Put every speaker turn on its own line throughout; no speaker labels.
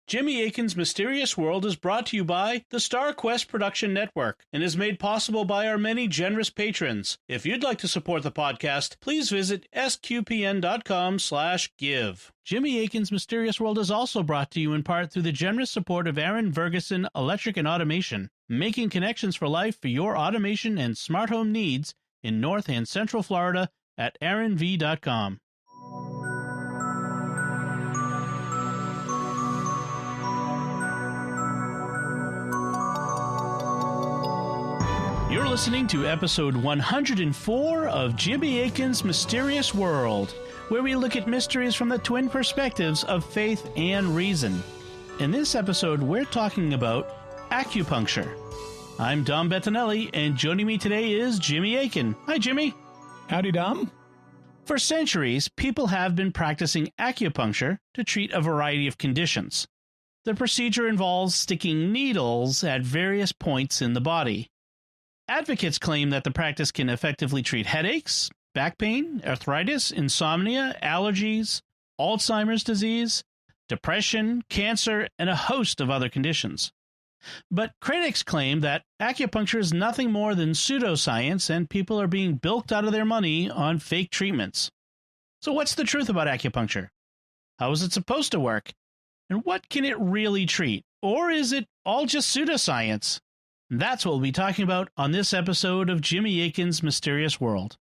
Jimmy Akin's Mysterious World is brought to you by the Star Quest Production Network and is made possible by our many generous patrons. If you'd like to support the podcast, please visit sqpn.com/give. Jimmy Akin's Mysterious World is also brought to you in part through the generous support of Aaron Vergeson Electric and Automation, making connections for life for your automation and smart home needs in North and Central Florida at aaronv.com. You're listening to episode 104 of Jimmy Akin's Mysterious World, where we look at mysteries from the twin perspectives of faith and reason. In this episode, we're talking about acupuncture. I'm Dom Bettinelli, and joining me today is Jimmy Akin. Hi, Jimmy.
Howdy, Dom.
For centuries, people have been practicing acupuncture to treat a variety of conditions. The procedure involves sticking needles at various points in the body. Advocates claim that the practice can effectively treat headaches, back pain, arthritis, insomnia, allergies, Alzheimer's disease, depression, cancer, and a host of other conditions. But critics claim that acupuncture is nothing more than pseudoscience and people are being bilked out of their money on fake treatments. So what's the truth about acupuncture? How is it supposed to work? And what can it really treat? Or is it all just pseudoscience? That's what we'll be talking about on this episode of Jimmy Akin's Mysterious World.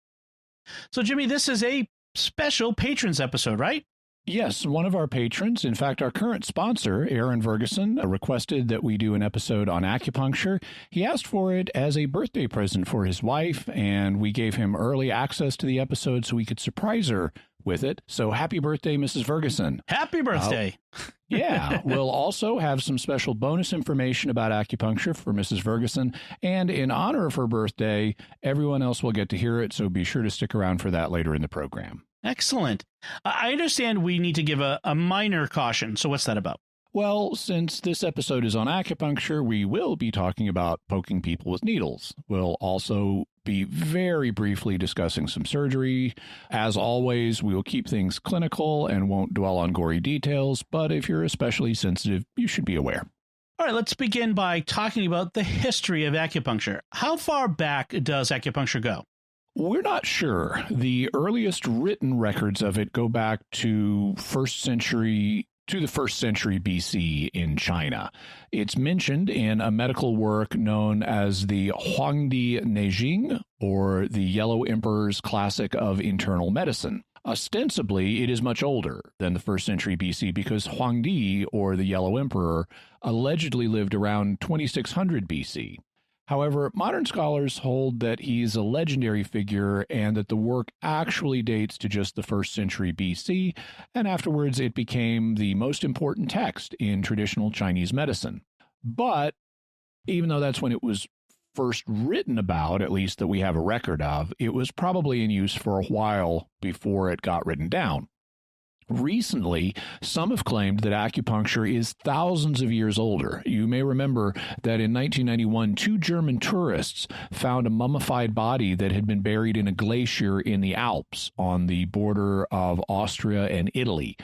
So, Jimmy, this is a special patrons episode, right?
Yes, one of our patrons, in fact, our current sponsor, Aaron Vergeson, requested that we do an episode on acupuncture. He asked for it as a birthday present for his wife, and we gave him early access to the episode so we could surprise her with it. So happy birthday, Mrs. Vergeson.
Happy birthday.
Yeah, we'll also have some special bonus information about acupuncture for Mrs. Vergeson. And in honor of her birthday, everyone else will get to hear it. So be sure to stick around for that later in the program.
Excellent. I understand we need to give a minor caution. So what's that about?
Well, since this episode is on acupuncture, we will be talking about poking people with needles. We'll also be very briefly discussing some surgery. As always, we will keep things clinical and won't dwell on gory details, but if you're especially sensitive, you should be aware.
All right, let's begin by talking about the history of acupuncture. How far back does acupuncture go?
We're not sure. The earliest written records of it go back to the first century BC in China. It's mentioned in a medical work known as the Huangdi Neijing, or the Yellow Emperor's Classic of Internal Medicine. Ostensibly, it is much older than the first century BC because Huangdi, or the Yellow Emperor, allegedly lived around 2600 BC. However, modern scholars hold that he's a legendary figure and that the work actually dates to just the first century BC, and afterwards it became the most important text in traditional Chinese medicine. But even though that's when it was first written about, at least that we have a record of, it was probably in use for a while before it got written down. Recently, some have claimed that acupuncture is thousands of years older. You may remember that in 1991, 2 German tourists found a mummified body that had been buried in a glacier in the Alps on the border of Austria and Italy.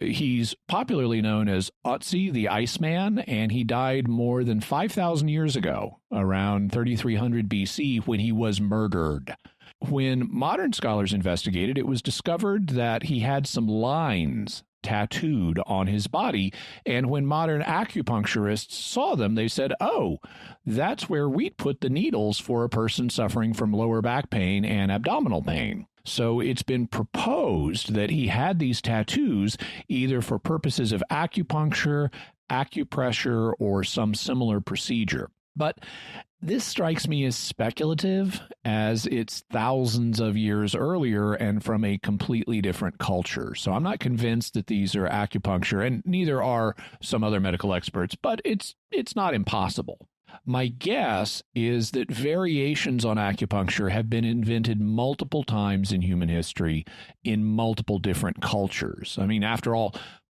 He's popularly known as Otzi the Iceman, and he died more than 5,000 years ago, around 3300 BC, when he was murdered. When modern scholars investigated, it was discovered that he had some lines tattooed on his body, and when modern acupuncturists saw them, they said, oh, that's where we'd put the needles for a person suffering from lower back pain and abdominal pain. So it's been proposed that he had these tattoos either for purposes of acupuncture, acupressure, or some similar procedure. But this strikes me as speculative, as it's thousands of years earlier and from a completely different culture. So I'm not convinced that these are acupuncture, and neither are some other medical experts, but it's not impossible. My guess is that variations on acupuncture have been invented multiple times in human history in multiple different cultures. I mean, after all,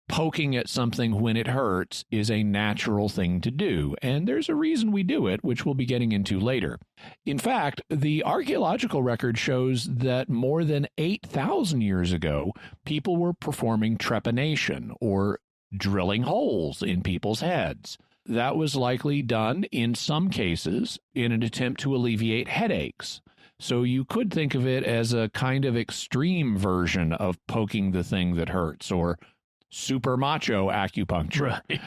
poking at something when it hurts is a natural thing to do, and there's a reason we do it, which we'll be getting into later. In fact, the archaeological record shows that more than 8,000 years ago, people were performing trepanation, or drilling holes in people's heads. That was likely done in some cases in an attempt to alleviate headaches. So you could think of it as a kind of extreme version of poking the thing that hurts, or super macho acupuncture.
Right.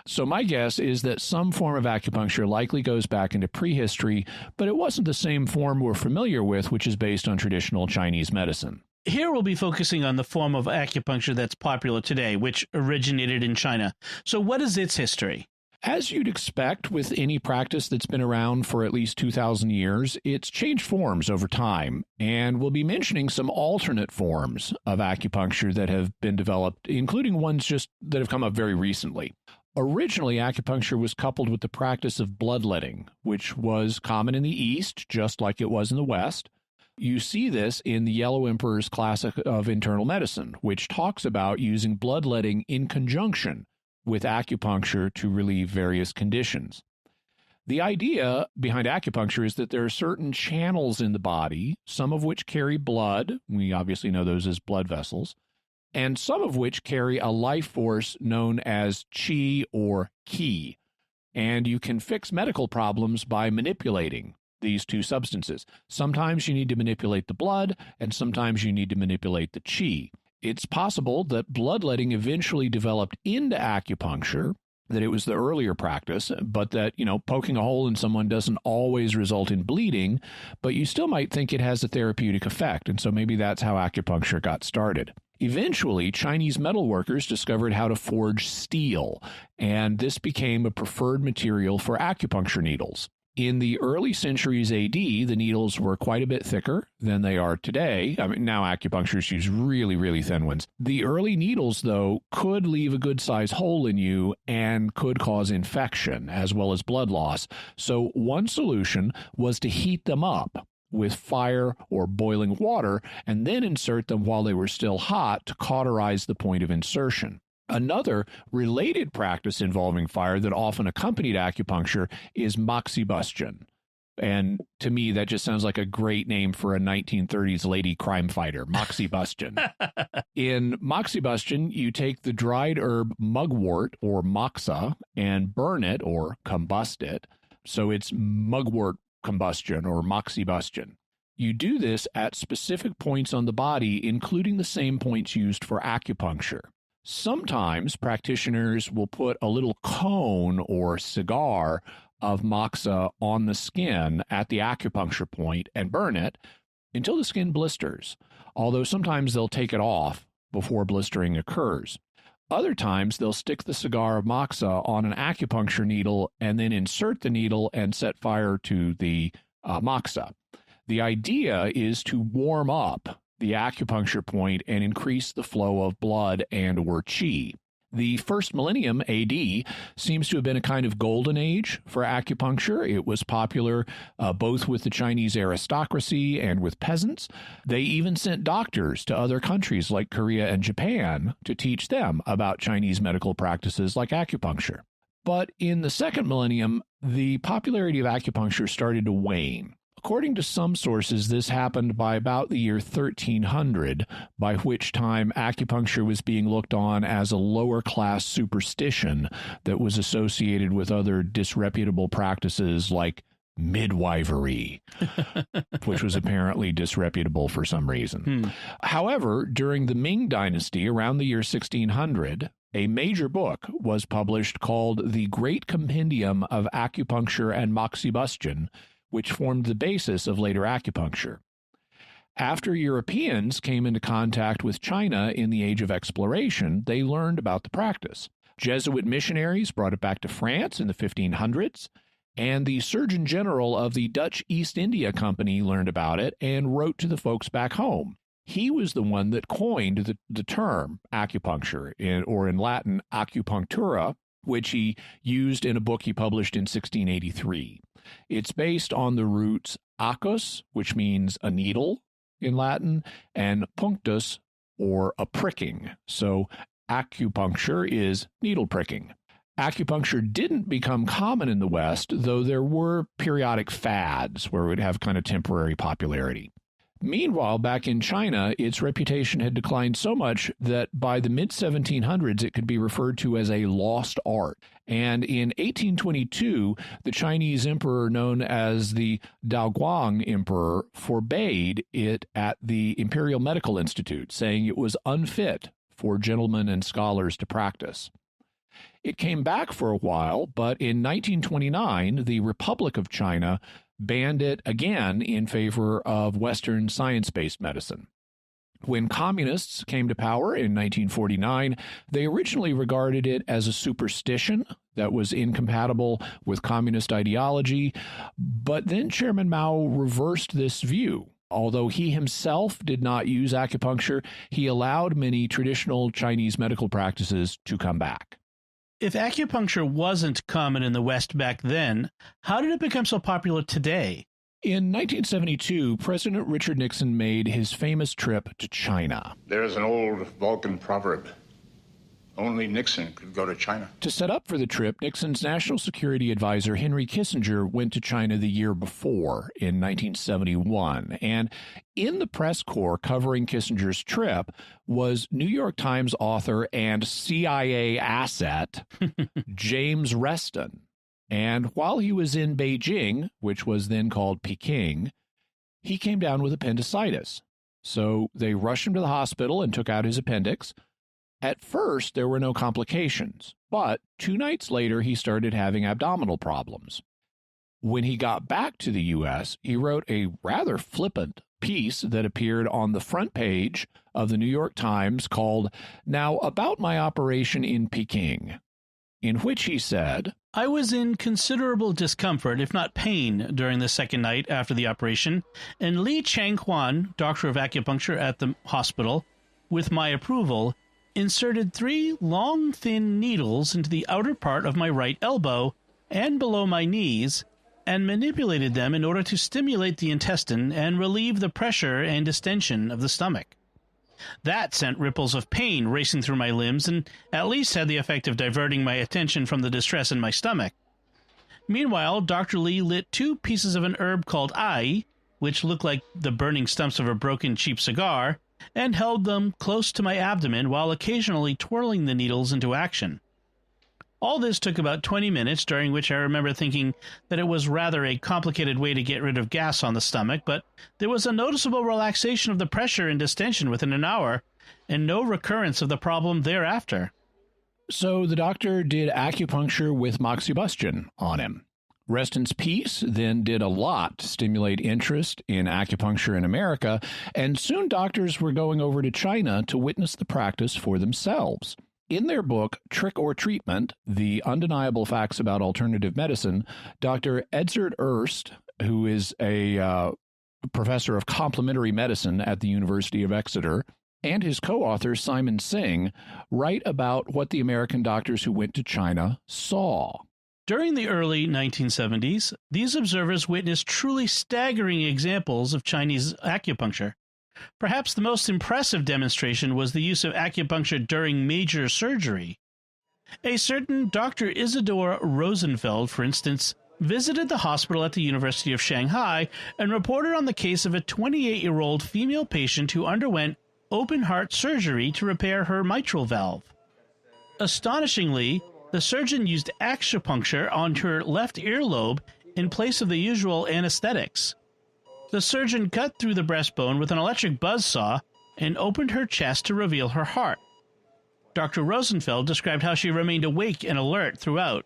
So my guess is that some form of acupuncture likely goes back into prehistory, but it wasn't the same form we're familiar with, which is based on traditional Chinese medicine.
Here we'll be focusing on the form of acupuncture that's popular today, which originated in China. So what is its history?
As you'd expect with any practice that's been around for at least 2,000 years, it's changed forms over time, and we'll be mentioning some alternate forms of acupuncture that have been developed, including ones just that have come up very recently. Originally, acupuncture was coupled with the practice of bloodletting, which was common in the East, just like it was in the West. You see this in the Yellow Emperor's Classic of Internal Medicine, which talks about using bloodletting in conjunction with acupuncture to relieve various conditions. The idea behind acupuncture is that there are certain channels in the body, some of which carry blood, we obviously know those as blood vessels, and some of which carry a life force known as qi or qi. And you can fix medical problems by manipulating these two substances. Sometimes you need to manipulate the blood, and sometimes you need to manipulate the qi. It's possible that bloodletting eventually developed into acupuncture, that it was the earlier practice, but that, poking a hole in someone doesn't always result in bleeding, but you still might think it has a therapeutic effect, and so maybe that's how acupuncture got started. Eventually, Chinese metalworkers discovered how to forge steel, and this became a preferred material for acupuncture needles. In the early centuries AD, the needles were quite a bit thicker than they are today. I mean, now acupuncturists use really, really thin ones. The early needles, though, could leave a good-sized hole in you and could cause infection as well as blood loss. So one solution was to heat them up with fire or boiling water and then insert them while they were still hot to cauterize the point of insertion. Another related practice involving fire that often accompanied acupuncture is moxibustion. And to me, that just sounds like a great name for a 1930s lady crime fighter, moxibustion. In moxibustion, you take the dried herb mugwort or moxa and burn it or combust it. So it's mugwort combustion or moxibustion. You do this at specific points on the body, including the same points used for acupuncture. Sometimes practitioners will put a little cone or cigar of moxa on the skin at the acupuncture point and burn it until the skin blisters, although sometimes they'll take it off before blistering occurs. Other times, they'll stick the cigar of moxa on an acupuncture needle and then insert the needle and set fire to the moxa. The idea is to warm up the acupuncture point and increase the flow of blood and or qi. The first millennium AD seems to have been a kind of golden age for acupuncture. It was popular both with the Chinese aristocracy and with peasants. They even sent doctors to other countries like Korea and Japan to teach them about Chinese medical practices like acupuncture. But in the second millennium, the popularity of acupuncture started to wane. According to some sources, this happened by about the year 1300, by which time acupuncture was being looked on as a lower-class superstition that was associated with other disreputable practices like midwifery, which was apparently disreputable for some reason. However, during the Ming Dynasty, around the year 1600, a major book was published called The Great Compendium of Acupuncture and Moxibustion, which formed the basis of later acupuncture. After Europeans came into contact with China in the age of exploration, they learned about the practice. Jesuit missionaries brought it back to France in the 1500s, and the Surgeon General of the Dutch East India Company learned about it and wrote to the folks back home. He was the one that coined the term acupuncture, or in Latin, acupunctura, which he used in a book he published in 1683. It's based on the roots acus, which means a needle in Latin, and punctus, or a pricking. So acupuncture is needle pricking. Acupuncture didn't become common in the West, though there were periodic fads where it would have kind of temporary popularity. Meanwhile, back in China, its reputation had declined so much that by the mid-1700s, it could be referred to as a lost art. And in 1822, the Chinese emperor known as the Daoguang Emperor forbade it at the Imperial Medical Institute, saying it was unfit for gentlemen and scholars to practice. It came back for a while, but in 1929, the Republic of China banned it again in favor of Western science-based medicine. When communists came to power in 1949, they originally regarded it as a superstition that was incompatible with communist ideology, but then Chairman Mao reversed this view. Although he himself did not use acupuncture, he allowed many traditional Chinese medical practices to come back.
If acupuncture wasn't common in the West back then, how did it become so popular today?
In 1972, President Richard Nixon made his famous trip to China.
There is an old Vulcan proverb. Only Nixon could go to China.
To set up for the trip, Nixon's national security advisor, Henry Kissinger, went to China the year before, in 1971. And in the press corps covering Kissinger's trip was New York Times author and CIA asset, James Reston. And while he was in Beijing, which was then called Peking, he came down with appendicitis. So they rushed him to the hospital and took out his appendix. At first, there were no complications, but 2 nights later, he started having abdominal problems. When he got back to the U.S., he wrote a rather flippant piece that appeared on the front page of the New York Times called "Now About My Operation in Peking," in which he said,
I was in considerable discomfort, if not pain, during the second night after the operation, and Li Changhuan, doctor of acupuncture at the hospital, with my approval, inserted 3 long, thin needles into the outer part of my right elbow and below my knees, and manipulated them in order to stimulate the intestine and relieve the pressure and distension of the stomach. That sent ripples of pain racing through my limbs and at least had the effect of diverting my attention from the distress in my stomach. Meanwhile, Dr. Li lit 2 pieces of an herb called ai, which looked like the burning stumps of a broken cheap cigar, and held them close to my abdomen while occasionally twirling the needles into action. All this took about 20 minutes, during which I remember thinking that it was rather a complicated way to get rid of gas on the stomach, but there was a noticeable relaxation of the pressure and distension within an hour, and no recurrence of the problem thereafter.
So the doctor did acupuncture with moxibustion on him. Reston's piece then did a lot to stimulate interest in acupuncture in America, and soon doctors were going over to China to witness the practice for themselves. In their book, Trick or Treatment, The Undeniable Facts About Alternative Medicine, Dr. Edzard Erst, who is a professor of complementary medicine at the University of Exeter, and his co-author, Simon Singh, write about what the American doctors who went to China saw.
During the early 1970s, these observers witnessed truly staggering examples of Chinese acupuncture. Perhaps the most impressive demonstration was the use of acupuncture during major surgery. A certain Dr. Isidore Rosenfeld, for instance, visited the hospital at the University of Shanghai and reported on the case of a 28-year-old female patient who underwent open-heart surgery to repair her mitral valve. Astonishingly, the surgeon used acupuncture on her left earlobe in place of the usual anesthetics. The surgeon cut through the breastbone with an electric buzzsaw and opened her chest to reveal her heart. Dr. Rosenfeld described how she remained awake and alert throughout.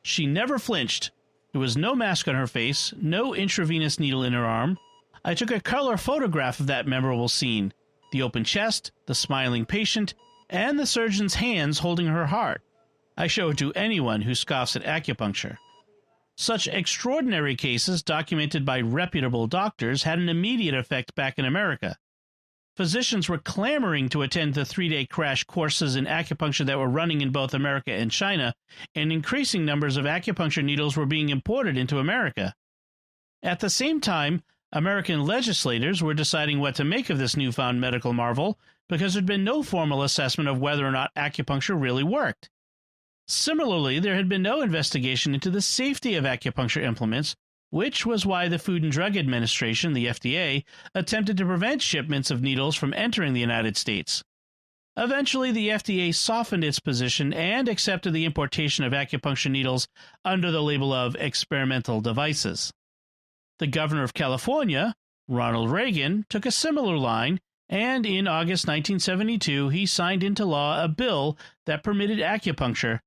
She never flinched. There was no mask on her face, no intravenous needle in her arm. I took a color photograph of that memorable scene, the open chest, the smiling patient, and the surgeon's hands holding her heart. I show it to anyone who scoffs at acupuncture. Such extraordinary cases, documented by reputable doctors, had an immediate effect back in America. Physicians were clamoring to attend the 3-day crash courses in acupuncture that were running in both America and China, and increasing numbers of acupuncture needles were being imported into America. At the same time, American legislators were deciding what to make of this newfound medical marvel, because there had been no formal assessment of whether or not acupuncture really worked. Similarly, there had been no investigation into the safety of acupuncture implements, which was why the Food and Drug Administration, the FDA, attempted to prevent shipments of needles from entering the United States. Eventually, the FDA softened its position and accepted the importation of acupuncture needles under the label of experimental devices. The governor of California, Ronald Reagan, took a similar line, and in August 1972, he signed into law a bill that permitted acupuncture,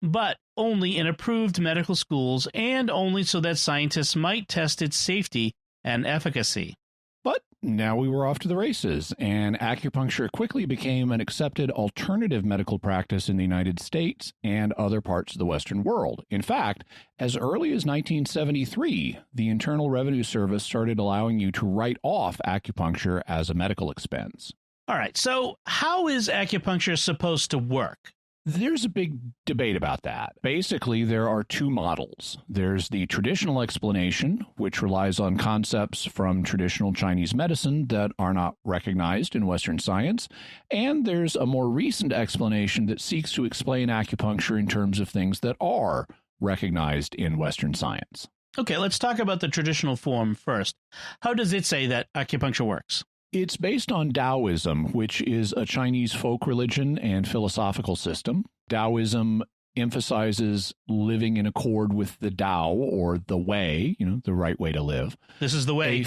but only in approved medical schools and only so that scientists might test its safety and efficacy.
But now we were off to the races, and acupuncture quickly became an accepted alternative medical practice in the United States and other parts of the Western world. In fact, as early as 1973, the Internal Revenue Service started allowing you to write off acupuncture as a medical expense.
All right, so how is acupuncture supposed to work?
There's a big debate about that. Basically, there are two models. There's the traditional explanation, which relies on concepts from traditional Chinese medicine that are not recognized in Western science. And there's a more recent explanation that seeks to explain acupuncture in terms of things that are recognized in Western science.
Okay, let's talk about the traditional form first. How does it say that acupuncture works?
It's based on Taoism, which is a Chinese folk religion and philosophical system. Taoism emphasizes living in accord with the Tao, or the way, the right way to live.
This is the way.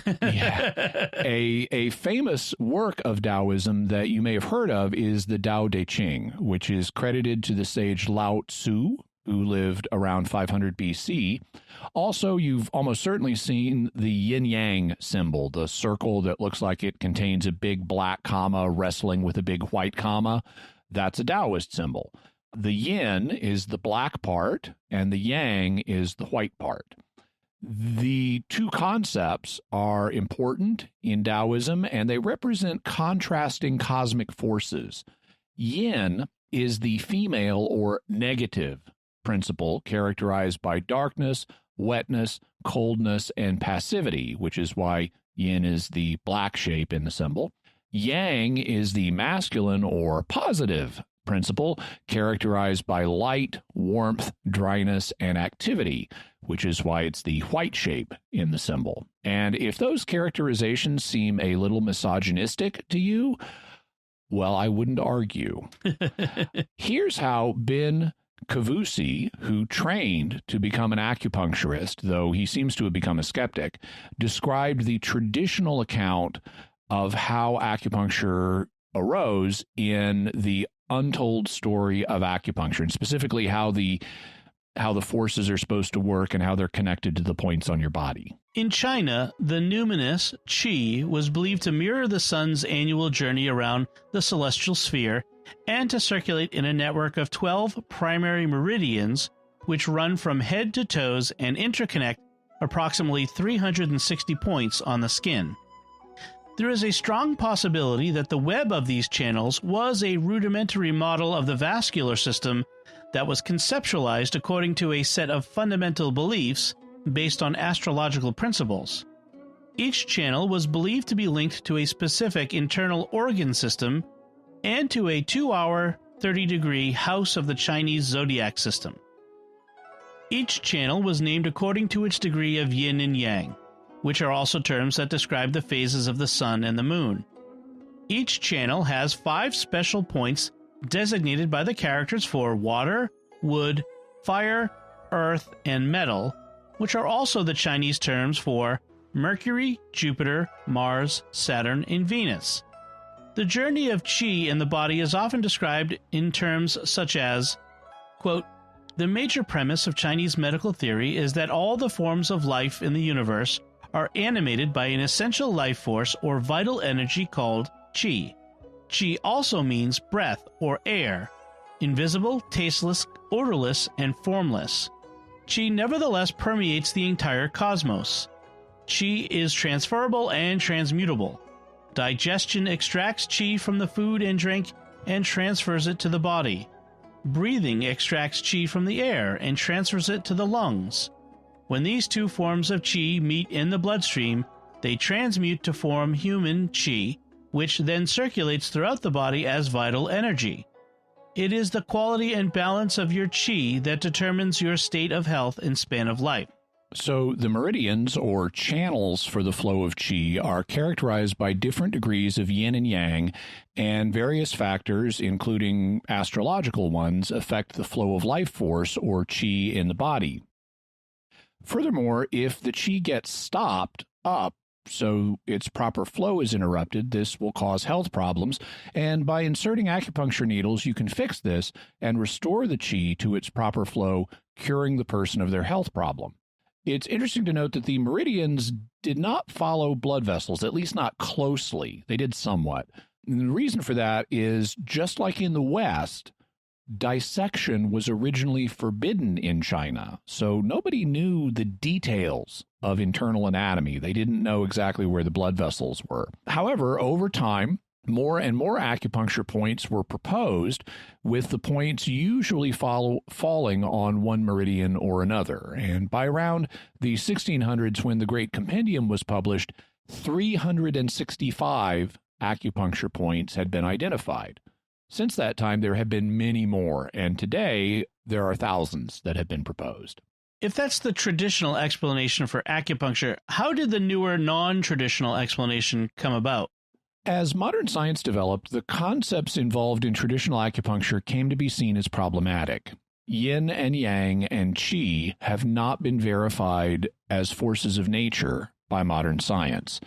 A famous work of Taoism that you may have heard of is the Tao Te Ching, which is credited to the sage Lao Tzu, who lived around 500 BC. Also, you've almost certainly seen the yin-yang symbol, the circle that looks like it contains a big black comma wrestling with a big white comma. That's a Taoist symbol. The yin is the black part, and the yang is the white part. The two concepts are important in Taoism, and they represent contrasting cosmic forces. Yin is the female or negative principle characterized by darkness, wetness, coldness, and passivity, which is why yin is the black shape in the symbol. Yang is the masculine or positive principle characterized by light, warmth, dryness, and activity, which is why it's the white shape in the symbol. And if those characterizations seem a little misogynistic to you, well, I wouldn't argue. Here's how Ben Kavusi, who trained to become an acupuncturist, though he seems to have become a skeptic, described the traditional account of how acupuncture arose in the untold story of acupuncture, and specifically how the forces are supposed to work and how they're connected to the points on your body.
In China, the numinous qi was believed to mirror the sun's annual journey around the celestial sphere and to circulate in a network of 12 primary meridians, which run from head to toes and interconnect approximately 360 points on the skin. There is a strong possibility that the web of these channels was a rudimentary model of the vascular system that was conceptualized according to a set of fundamental beliefs based on astrological principles. Each channel was believed to be linked to a specific internal organ system and to a 2-hour, 30-degree house of the Chinese zodiac system. Each channel was named according to its degree of yin and yang, which are also terms that describe the phases of the sun and the moon. Each channel has 5 special points designated by the characters for water, wood, fire, earth, and metal, which are also the Chinese terms for Mercury, Jupiter, Mars, Saturn, and Venus. The journey of qi in the body is often described in terms such as, quote, "The major premise of Chinese medical theory is that all the forms of life in the universe are animated by an essential life force or vital energy called qi. Qi also means breath or air, invisible, tasteless, odorless, and formless. Qi nevertheless permeates the entire cosmos. Qi is transferable and transmutable. Digestion extracts qi from the food and drink and transfers it to the body. Breathing extracts qi from the air and transfers it to the lungs. When these two forms of qi meet in the bloodstream, they transmute to form human qi, which then circulates throughout the body as vital energy. It is the quality and balance of your qi that determines your state of health and span of life."
So the meridians, or channels for the flow of qi, are characterized by different degrees of yin and yang, and various factors, including astrological ones, affect the flow of life force, or qi, in the body. Furthermore, if the qi gets stopped up, so its proper flow is interrupted, this will cause health problems, and by inserting acupuncture needles, you can fix this and restore the qi to its proper flow, curing the person of their health problem. It's interesting to note that the meridians did not follow blood vessels, at least not closely. They did somewhat. And the reason for that is, just like in the West, dissection was originally forbidden in China, so nobody knew the details of internal anatomy. They didn't know exactly where the blood vessels were. However, over time, more and more acupuncture points were proposed, with the points usually falling on one meridian or another. And by around the 1600s, when the Great Compendium was published, 365 acupuncture points had been identified. Since that time, there have been many more, and today there are thousands that have been proposed.
If that's the traditional explanation for acupuncture, how did the newer non-traditional explanation come about?
As modern science developed, the concepts involved in traditional acupuncture came to be seen as problematic. Yin and yang and qi have not been verified as forces of nature by modern science.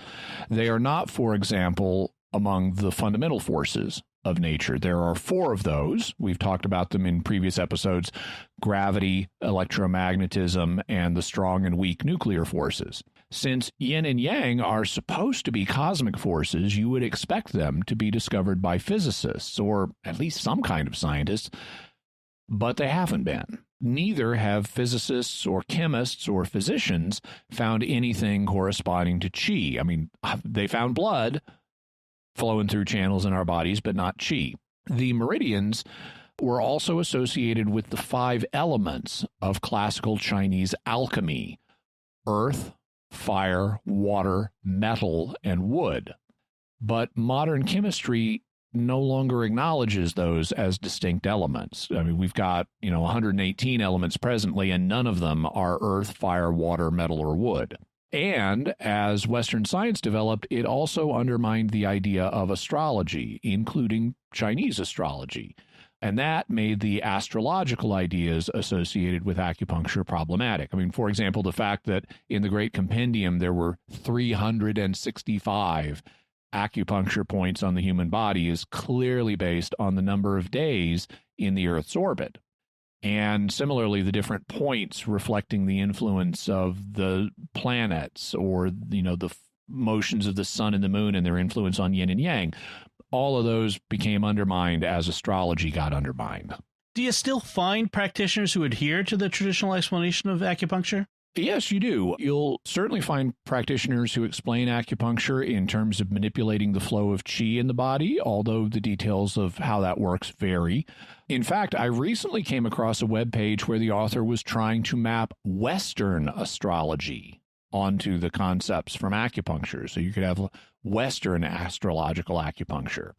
They are not, for example, among the fundamental forces of nature. There are 4 of those. We've talked about them in previous episodes: gravity, electromagnetism, and the strong and weak nuclear forces. Since yin and yang are supposed to be cosmic forces, you would expect them to be discovered by physicists, or at least some kind of scientists, but they haven't been. Neither have physicists or chemists or physicians found anything corresponding to qi. I mean, they found blood flowing through channels in our bodies, but not qi. The meridians were also associated with the 5 elements of classical Chinese alchemy: earth, fire, water, metal, and wood. But modern chemistry no longer acknowledges those as distinct elements. I mean, we've got, 118 elements presently, and none of them are earth, fire, water, metal, or wood. And as Western science developed, it also undermined the idea of astrology, including Chinese astrology. And that made the astrological ideas associated with acupuncture problematic. I mean, for example, the fact that in the Great Compendium there were 365 acupuncture points on the human body is clearly based on the number of days in the Earth's orbit. And similarly, the different points reflecting the influence of the planets, or, the motions of the sun and the moon and their influence on yin and yang, all of those became undermined as astrology got undermined.
Do you still find practitioners who adhere to the traditional explanation of acupuncture?
Yes, you do. You'll certainly find practitioners who explain acupuncture in terms of manipulating the flow of qi in the body, although the details of how that works vary. In fact, I recently came across a web page where the author was trying to map Western astrology onto the concepts from acupuncture. So you could have Western astrological acupuncture.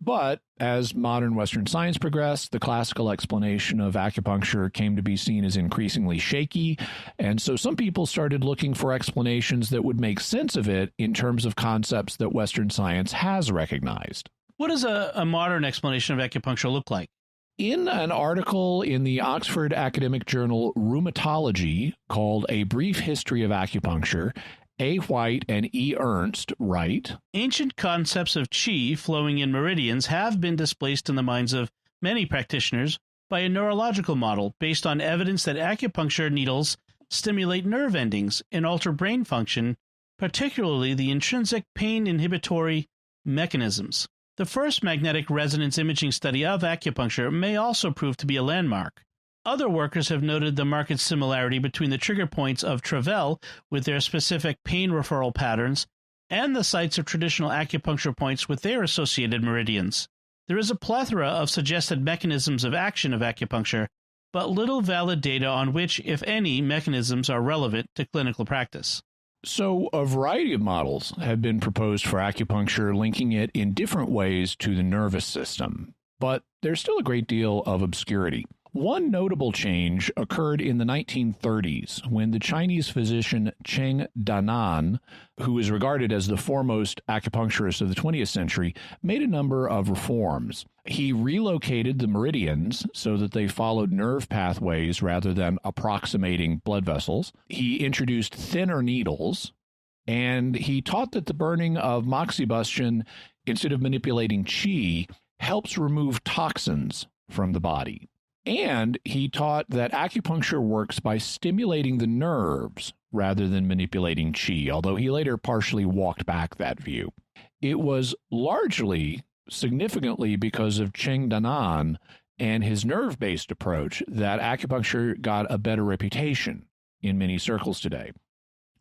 But as modern Western science progressed, the classical explanation of acupuncture came to be seen as increasingly shaky, and so some people started looking for explanations that would make sense of it in terms of concepts that Western science has recognized.
What does a modern explanation of acupuncture look like?
In an article in the Oxford academic journal Rheumatology called A Brief History of Acupuncture, A. White and E. Ernst write,
ancient concepts of qi flowing in meridians have been displaced in the minds of many practitioners by a neurological model based on evidence that acupuncture needles stimulate nerve endings and alter brain function, particularly the intrinsic pain inhibitory mechanisms. The first magnetic resonance imaging study of acupuncture may also prove to be a landmark. Other workers have noted the marked similarity between the trigger points of Travel with their specific pain referral patterns and the sites of traditional acupuncture points with their associated meridians. There is a plethora of suggested mechanisms of action of acupuncture, but little valid data on which, if any, mechanisms are relevant to clinical practice.
So a variety of models have been proposed for acupuncture, linking it in different ways to the nervous system, but there's still a great deal of obscurity. One notable change occurred in the 1930s when the Chinese physician Cheng Danan, who is regarded as the foremost acupuncturist of the 20th century, made a number of reforms. He relocated the meridians so that they followed nerve pathways rather than approximating blood vessels. He introduced thinner needles, and he taught that the burning of moxibustion, instead of manipulating qi, helps remove toxins from the body. And he taught that acupuncture works by stimulating the nerves rather than manipulating qi, although he later partially walked back that view. It was largely, significantly because of Cheng Danan and his nerve-based approach that acupuncture got a better reputation in many circles today.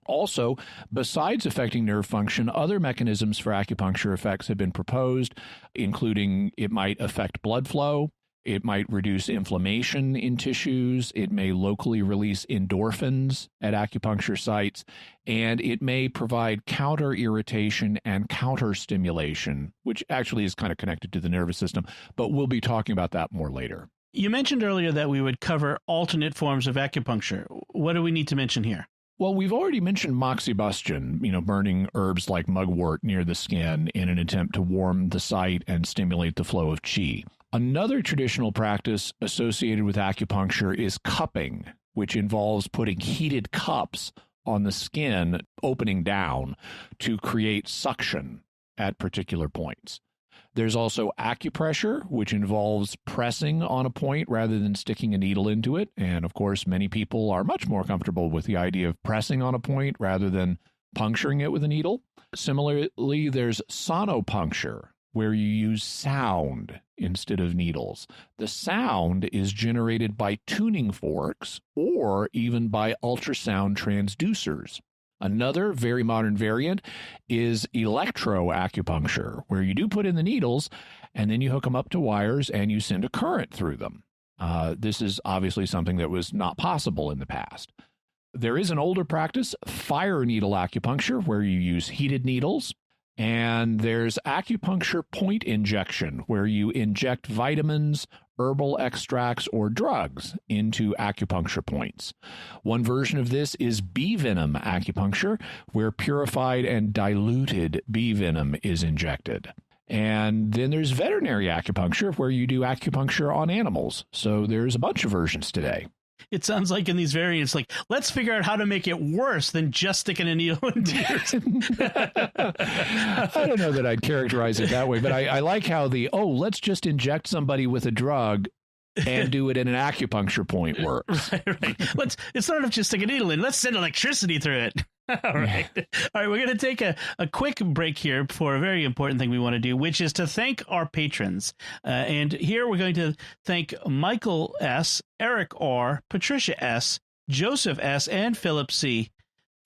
Also, besides affecting nerve function, other mechanisms for acupuncture effects have been proposed, including it might affect blood flow, it might reduce inflammation in tissues, it may locally release endorphins at acupuncture sites, and it may provide counter-irritation and counter-stimulation, which actually is kind of connected to the nervous system, but we'll be talking about that more later.
You mentioned earlier that we would cover alternate forms of acupuncture. What do we need to mention here?
Well, we've already mentioned moxibustion, burning herbs like mugwort near the skin in an attempt to warm the site and stimulate the flow of qi. Another traditional practice associated with acupuncture is cupping, which involves putting heated cups on the skin, opening down to create suction at particular points. There's also acupressure, which involves pressing on a point rather than sticking a needle into it. And of course, many people are much more comfortable with the idea of pressing on a point rather than puncturing it with a needle. Similarly, there's sonopuncture, where you use sound instead of needles. The sound is generated by tuning forks or even by ultrasound transducers. Another very modern variant is electro-acupuncture, where you do put in the needles and then you hook them up to wires and you send a current through them. This is obviously something that was not possible in the past. There is an older practice, fire needle acupuncture, where you use heated needles. And there's acupuncture point injection, where you inject vitamins, herbal extracts, or drugs into acupuncture points. One version of this is bee venom acupuncture, where purified and diluted bee venom is injected. And then there's veterinary acupuncture, where you do acupuncture on animals. So there's a bunch of versions today.
It sounds like in these variants, like, let's figure out how to make it worse than just sticking a needle into yours.
I don't know that I'd characterize it that way, but I like how let's just inject somebody with a drug and do it in an acupuncture point works.
Right. It's not enough just stick a needle in. Let's send electricity through it. All right. All right. We're going to take a quick break here for a very important thing we want to do, which is to thank our patrons. And here we're going to thank Michael S., Eric R., Patricia S., Joseph S., and Philip C.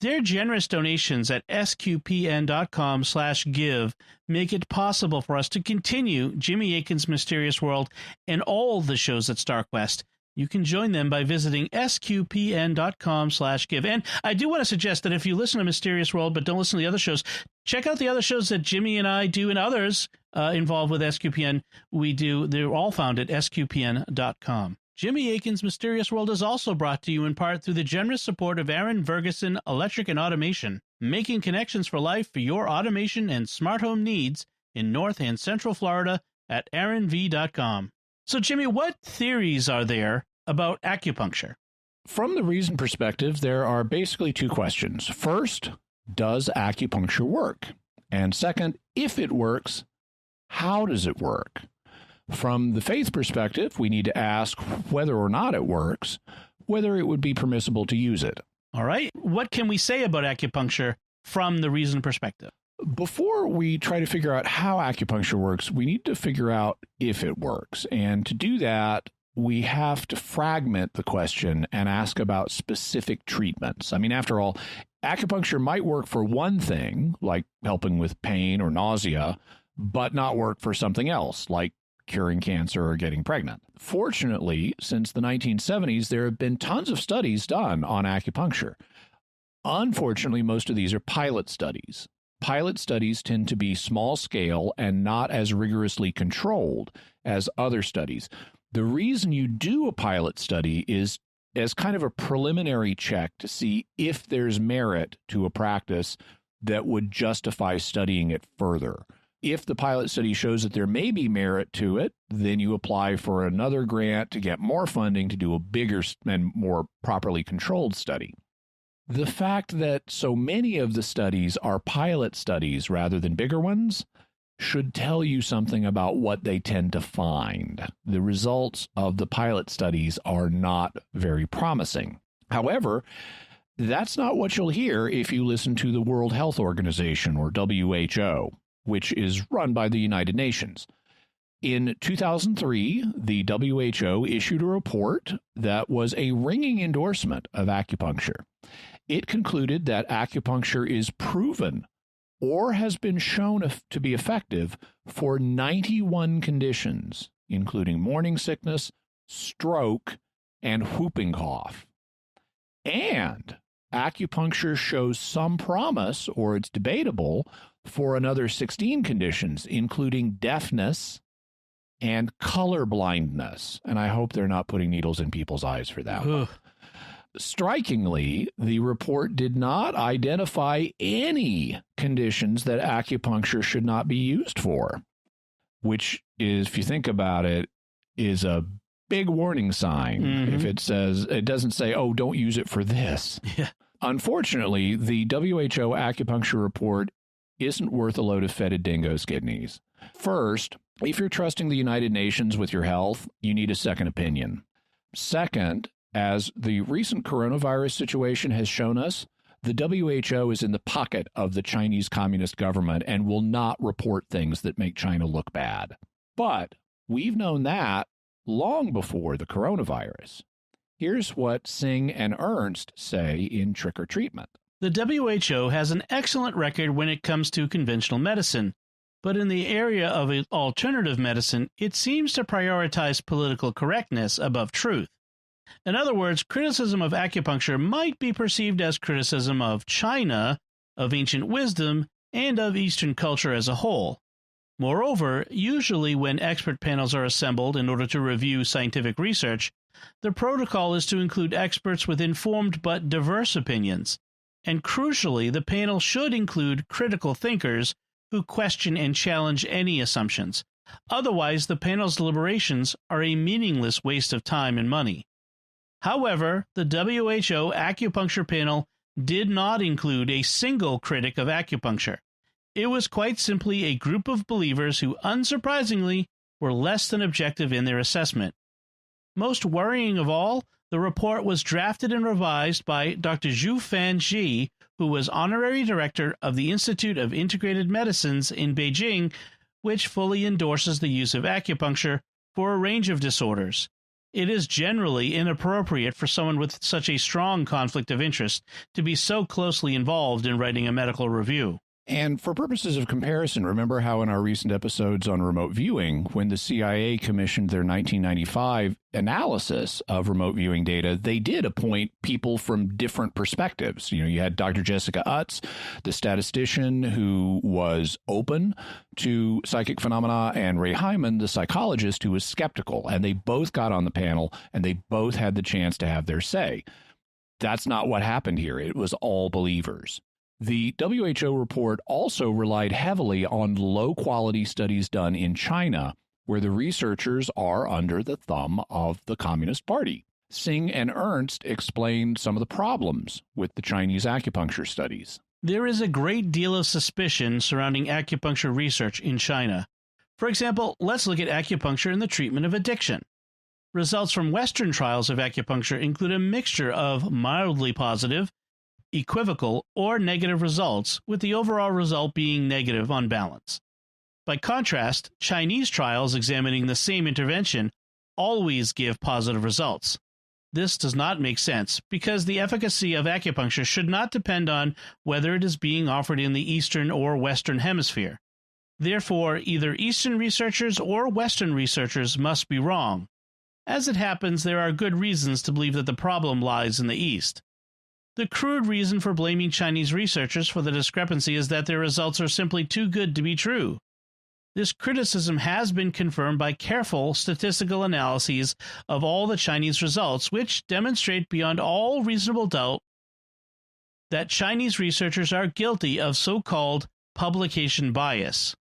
Their generous donations at sqpn.com/give make it possible for us to continue Jimmy Akin's Mysterious World and all the shows at StarQuest. You can join them by visiting sqpn.com/give. And I do want to suggest that if you listen to Mysterious World but don't listen to the other shows, check out the other shows that Jimmy and I do and others involved with SQPN. We do. They're all found at sqpn.com. Jimmy Akin's Mysterious World is also brought to you in part through the generous support of Aaron Ferguson Electric and Automation, making connections for life for your automation and smart home needs in North and Central Florida at aaronv.com. So, Jimmy, what theories are there about acupuncture?
From the reason perspective, there are basically two questions. First, does acupuncture work? And second, if it works, how does it work? From the faith perspective, we need to ask whether or not it works, whether it would be permissible to use it.
All right. What can we say about acupuncture from the reason perspective?
Before we try to figure out how acupuncture works, we need to figure out if it works. And to do that, we have to fragment the question and ask about specific treatments. I mean, after all, acupuncture might work for one thing, like helping with pain or nausea, but not work for something else, like curing cancer or getting pregnant. Fortunately, since the 1970s, there have been tons of studies done on acupuncture. Unfortunately, most of these are pilot studies. Pilot studies tend to be small scale and not as rigorously controlled as other studies. The reason you do a pilot study is as kind of a preliminary check to see if there's merit to a practice that would justify studying it further. If the pilot study shows that there may be merit to it, then you apply for another grant to get more funding to do a bigger and more properly controlled study. The fact that so many of the studies are pilot studies rather than bigger ones should tell you something about what they tend to find. The results of the pilot studies are not very promising. However, that's not what you'll hear if you listen to the World Health Organization, or WHO, which is run by the United Nations. In 2003, the WHO issued a report that was a ringing endorsement of acupuncture. It concluded that acupuncture is proven or has been shown to be effective for 91 conditions, including morning sickness, stroke, and whooping cough. And acupuncture shows some promise, or it's debatable, for another 16 conditions, including deafness and color blindness. And I hope they're not putting needles in people's eyes for that one. Strikingly, the report did not identify any conditions that acupuncture should not be used for, which is, if you think about it, is a big warning sign. If it says, it doesn't say, oh, don't use it for this.
Yeah.
Unfortunately, the WHO acupuncture report isn't worth a load of fetid dingoes' kidneys. First, if you're trusting the United Nations with your health, you need a second opinion. Second, as the recent coronavirus situation has shown us, the WHO is in the pocket of the Chinese Communist government and will not report things that make China look bad. But we've known that long before the coronavirus. Here's what Singh and Ernst say in Trick or Treatment.
The WHO has an excellent record when it comes to conventional medicine, but in the area of alternative medicine, it seems to prioritize political correctness above truth. In other words, criticism of acupuncture might be perceived as criticism of China, of ancient wisdom, and of Eastern culture as a whole. Moreover, usually when expert panels are assembled in order to review scientific research, the protocol is to include experts with informed but diverse opinions. And crucially, the panel should include critical thinkers who question and challenge any assumptions. Otherwise, the panel's deliberations are a meaningless waste of time and money. However, the WHO acupuncture panel did not include a single critic of acupuncture. It was quite simply a group of believers who, unsurprisingly, were less than objective in their assessment. Most worrying of all, the report was drafted and revised by Dr. Zhu-Fan Ji, who was honorary director of the Institute of Integrated Medicines in Beijing, which fully endorses the use of acupuncture for a range of disorders. It is generally inappropriate for someone with such a strong conflict of interest to be so closely involved in writing a medical review.
And for purposes of comparison, remember how in our recent episodes on remote viewing, when the CIA commissioned their 1995 analysis of remote viewing data, they did appoint people from different perspectives. You had Dr. Jessica Utz, the statistician who was open to psychic phenomena, and Ray Hyman, the psychologist who was skeptical. And they both got on the panel, and they both had the chance to have their say. That's not what happened here. It was all believers. The WHO report also relied heavily on low-quality studies done in China, where the researchers are under the thumb of the Communist Party. Singh and Ernst explained some of the problems with the Chinese acupuncture studies.
There is a great deal of suspicion surrounding acupuncture research in China. For example, let's look at acupuncture in the treatment of addiction. Results from Western trials of acupuncture include a mixture of mildly positive, equivocal, or negative results, with the overall result being negative on balance. By contrast, Chinese trials examining the same intervention always give positive results. This does not make sense, because the efficacy of acupuncture should not depend on whether it is being offered in the Eastern or Western hemisphere. Therefore, either Eastern researchers or Western researchers must be wrong. As it happens, there are good reasons to believe that the problem lies in the East. The crude reason for blaming Chinese researchers for the discrepancy is that their results are simply too good to be true. This criticism has been confirmed by careful statistical analyses of all the Chinese results, which demonstrate beyond all reasonable doubt that Chinese researchers are guilty of so-called publication bias.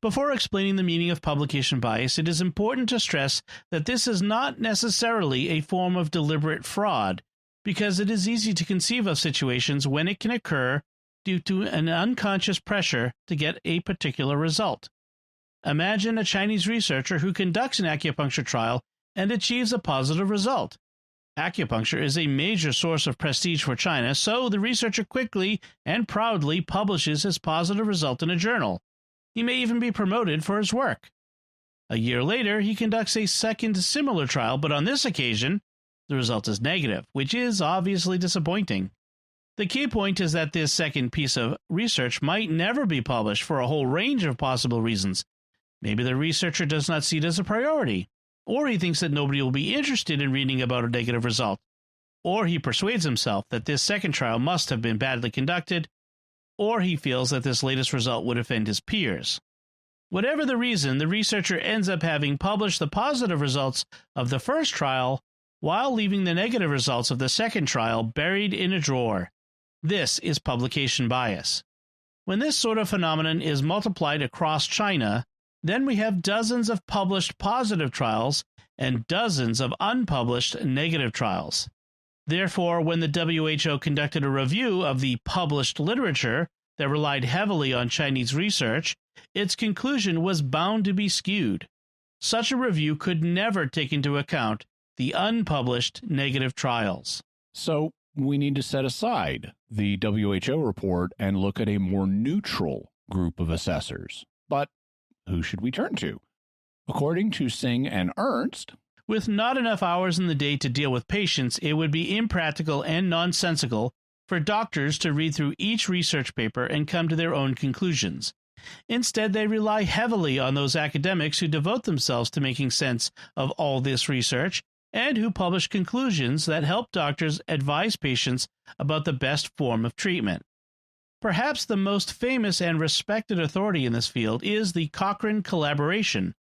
Before explaining the meaning of publication bias, it is important to stress that this is not necessarily a form of deliberate fraud, because it is easy to conceive of situations when it can occur due to an unconscious pressure to get a particular result. Imagine a Chinese researcher who conducts an acupuncture trial and achieves a positive result. Acupuncture is a major source of prestige for China, so the researcher quickly and proudly publishes his positive result in a journal. He may even be promoted for his work. A year later, he conducts a second similar trial, but on this occasion, the result is negative, which is obviously disappointing. The key point is that this second piece of research might never be published for a whole range of possible reasons. Maybe the researcher does not see it as a priority, or he thinks that nobody will be interested in reading about a negative result, or he persuades himself that this second trial must have been badly conducted, or he feels that this latest result would offend his peers. Whatever the reason, the researcher ends up having published the positive results of the first trial while leaving the negative results of the second trial buried in a drawer. This is publication bias. When this sort of phenomenon is multiplied across China, then we have dozens of published positive trials and dozens of unpublished negative trials. Therefore, when the WHO conducted a review of the published literature that relied heavily on Chinese research, its conclusion was bound to be skewed. Such a review could never take into account the unpublished negative trials.
So we need to set aside the WHO report and look at a more neutral group of assessors. But who should we turn to? According to Singh and Ernst,
with not enough hours in the day to deal with patients, it would be impractical and nonsensical for doctors to read through each research paper and come to their own conclusions. Instead, they rely heavily on those academics who devote themselves to making sense of all this research and who publish conclusions that help doctors advise patients about the best form of treatment. Perhaps the most famous and respected authority in this field is the Cochrane Collaboration,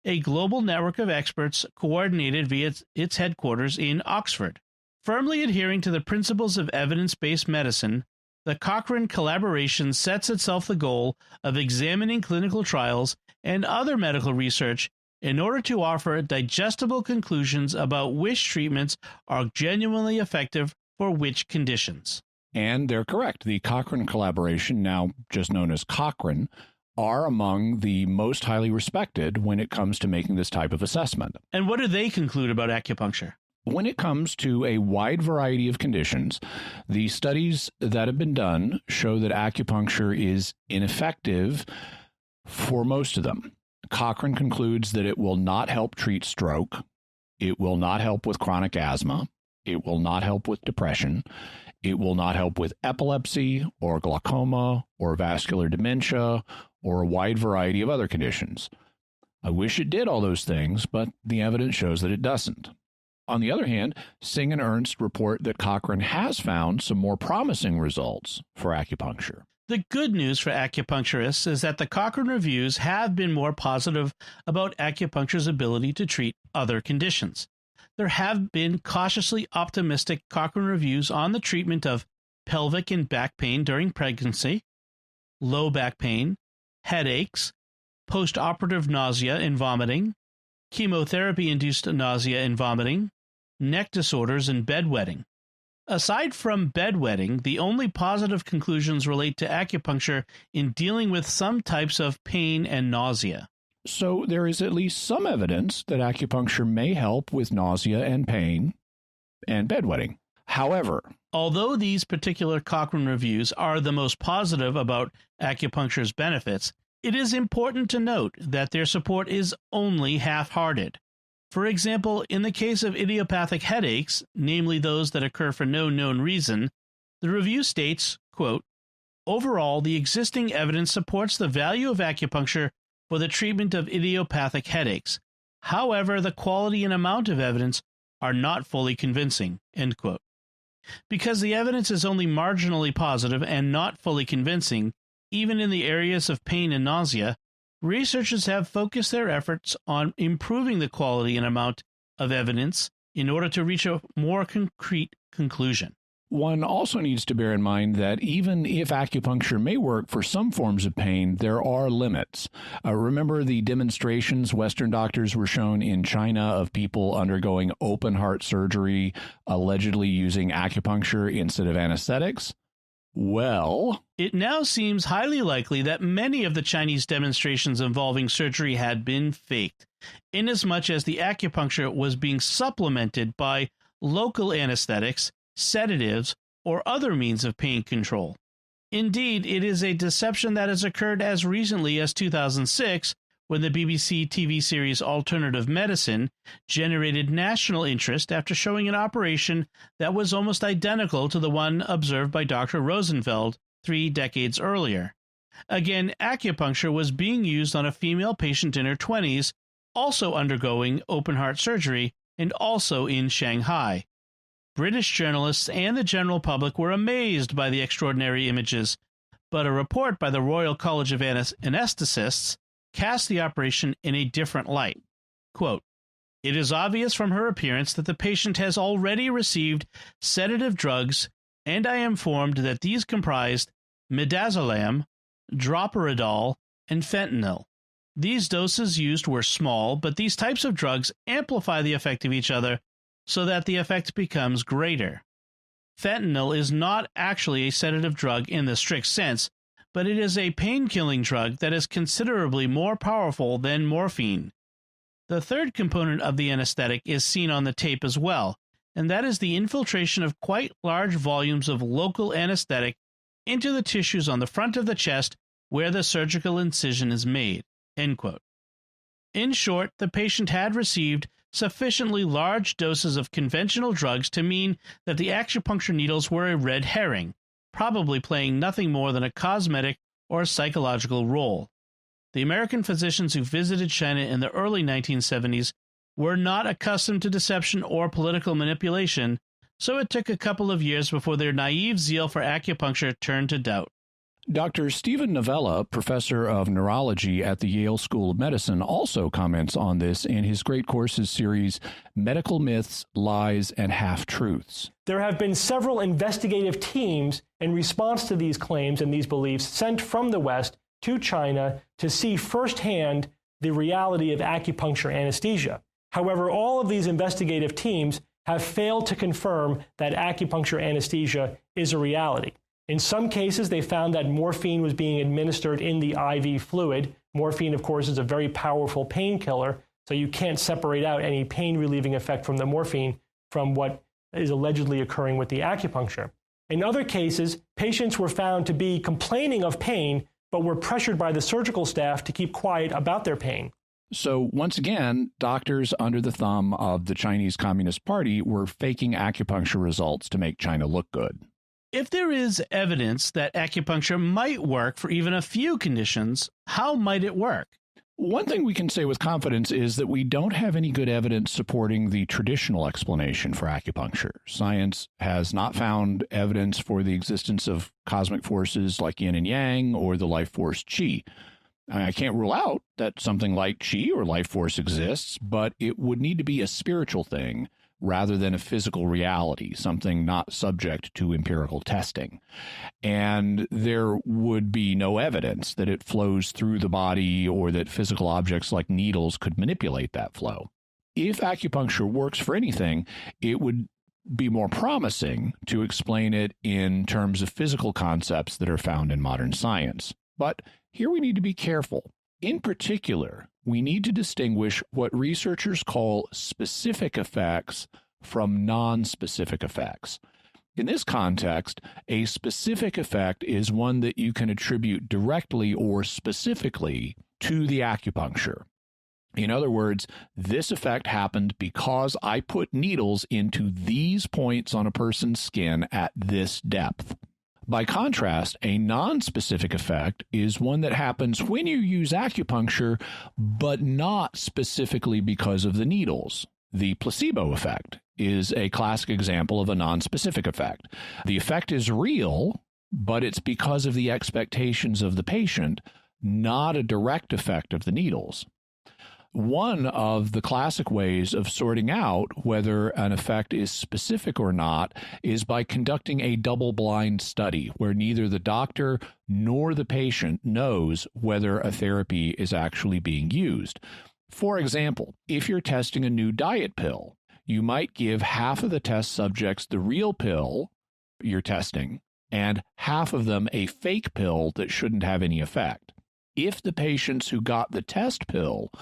a global network of experts coordinated via its headquarters in Oxford. Firmly adhering to the principles of evidence-based medicine, the Cochrane Collaboration sets itself the goal of examining clinical trials and other medical research in order to offer digestible conclusions about which treatments are genuinely effective for which conditions.
And they're correct. The Cochrane Collaboration, now just known as Cochrane, are among the most highly respected when it comes to making this type of assessment.
And what do they conclude about acupuncture?
When it comes to a wide variety of conditions, the studies that have been done show that acupuncture is ineffective for most of them. Cochrane concludes that it will not help treat stroke, it will not help with chronic asthma, it will not help with depression, it will not help with epilepsy or glaucoma or vascular dementia or a wide variety of other conditions. I wish it did all those things, but the evidence shows that it doesn't. On the other hand, Singh and Ernst report that Cochrane has found some more promising results for acupuncture.
The good news for acupuncturists is that the Cochrane reviews have been more positive about acupuncture's ability to treat other conditions. There have been cautiously optimistic Cochrane reviews on the treatment of pelvic and back pain during pregnancy, low back pain, headaches, post-operative nausea and vomiting, chemotherapy-induced nausea and vomiting, neck disorders, and bedwetting. Aside from bedwetting, the only positive conclusions relate to acupuncture in dealing with some types of pain and nausea.
So there is at least some evidence that acupuncture may help with nausea and pain and bedwetting. However,
although these particular Cochrane reviews are the most positive about acupuncture's benefits, it is important to note that their support is only half-hearted. For example, in the case of idiopathic headaches, namely those that occur for no known reason, the review states, quote, "Overall, the existing evidence supports the value of acupuncture for the treatment of idiopathic headaches. However, the quality and amount of evidence are not fully convincing." End quote. Because the evidence is only marginally positive and not fully convincing, even in the areas of pain and nausea, researchers have focused their efforts on improving the quality and amount of evidence in order to reach a more concrete conclusion.
One also needs to bear in mind that even if acupuncture may work for some forms of pain, there are limits. Remember the demonstrations Western doctors were shown in China of people undergoing open heart surgery, allegedly using acupuncture instead of anesthetics? Well,
it now seems highly likely that many of the Chinese demonstrations involving surgery had been faked, inasmuch as the acupuncture was being supplemented by local anesthetics, sedatives, or other means of pain control. Indeed, it is a deception that has occurred as recently as 2006, when the BBC TV series Alternative Medicine generated national interest after showing an operation that was almost identical to the one observed by Dr. Rosenfeld 3 decades earlier. Again, acupuncture was being used on a female patient in her 20s, also undergoing open heart surgery, and also in Shanghai. British journalists and the general public were amazed by the extraordinary images, but a report by the Royal College of Anesthetists cast the operation in a different light. Quote, "It is obvious from her appearance that the patient has already received sedative drugs, and I am informed that these comprised midazolam, droperidol, and fentanyl. These doses used were small, but these types of drugs amplify the effect of each other so that the effect becomes greater. Fentanyl is not actually a sedative drug in the strict sense, but it is a pain-killing drug that is considerably more powerful than morphine. The third component of the anesthetic is seen on the tape as well, and that is the infiltration of quite large volumes of local anesthetic into the tissues on the front of the chest where the surgical incision is made." End quote. In short, the patient had received sufficiently large doses of conventional drugs to mean that the acupuncture needles were a red herring, probably playing nothing more than a cosmetic or psychological role. The American physicians who visited China in the early 1970s were not accustomed to deception or political manipulation, so it took a couple of years before their naive zeal for acupuncture turned to doubt.
Dr. Stephen Novella, professor of neurology at the Yale School of Medicine, also comments on this in his great courses series, Medical Myths, Lies, and Half-Truths.
There have been several investigative teams in response to these claims and these beliefs sent from the West to China to see firsthand the reality of acupuncture anesthesia. However, all of these investigative teams have failed to confirm that acupuncture anesthesia is a reality. In some cases, they found that morphine was being administered in the IV fluid. Morphine, of course, is a very powerful painkiller, so you can't separate out any pain-relieving effect from the morphine from what is allegedly occurring with the acupuncture. In other cases, patients were found to be complaining of pain, but were pressured by the surgical staff to keep quiet about their pain.
So once again, doctors under the thumb of the Chinese Communist Party were faking acupuncture results to make China look good.
If there is evidence that acupuncture might work for even a few conditions, how might it work?
One thing we can say with confidence is that we don't have any good evidence supporting the traditional explanation for acupuncture. Science has not found evidence for the existence of cosmic forces like yin and yang or the life force qi. I can't rule out that something like qi or life force exists, but it would need to be a spiritual thing rather than a physical reality, something not subject to empirical testing. And there would be no evidence that it flows through the body or that physical objects like needles could manipulate that flow. If acupuncture works for anything, it would be more promising to explain it in terms of physical concepts that are found in modern science. But here we need to be careful. In particular, we need to distinguish what researchers call specific effects from non-specific effects. In this context, a specific effect is one that you can attribute directly or specifically to the acupuncture. In other words, this effect happened because I put needles into these points on a person's skin at this depth. By contrast, a non-specific effect is one that happens when you use acupuncture, but not specifically because of the needles. The placebo effect is a classic example of a non-specific effect. The effect is real, but it's because of the expectations of the patient, not a direct effect of the needles. One of the classic ways of sorting out whether an effect is specific or not is by conducting a double-blind study where neither the doctor nor the patient knows whether a therapy is actually being used. For example, if you're testing a new diet pill, you might give half of the test subjects the real pill you're testing and half of them a fake pill that shouldn't have any effect. If the patients who got the test pill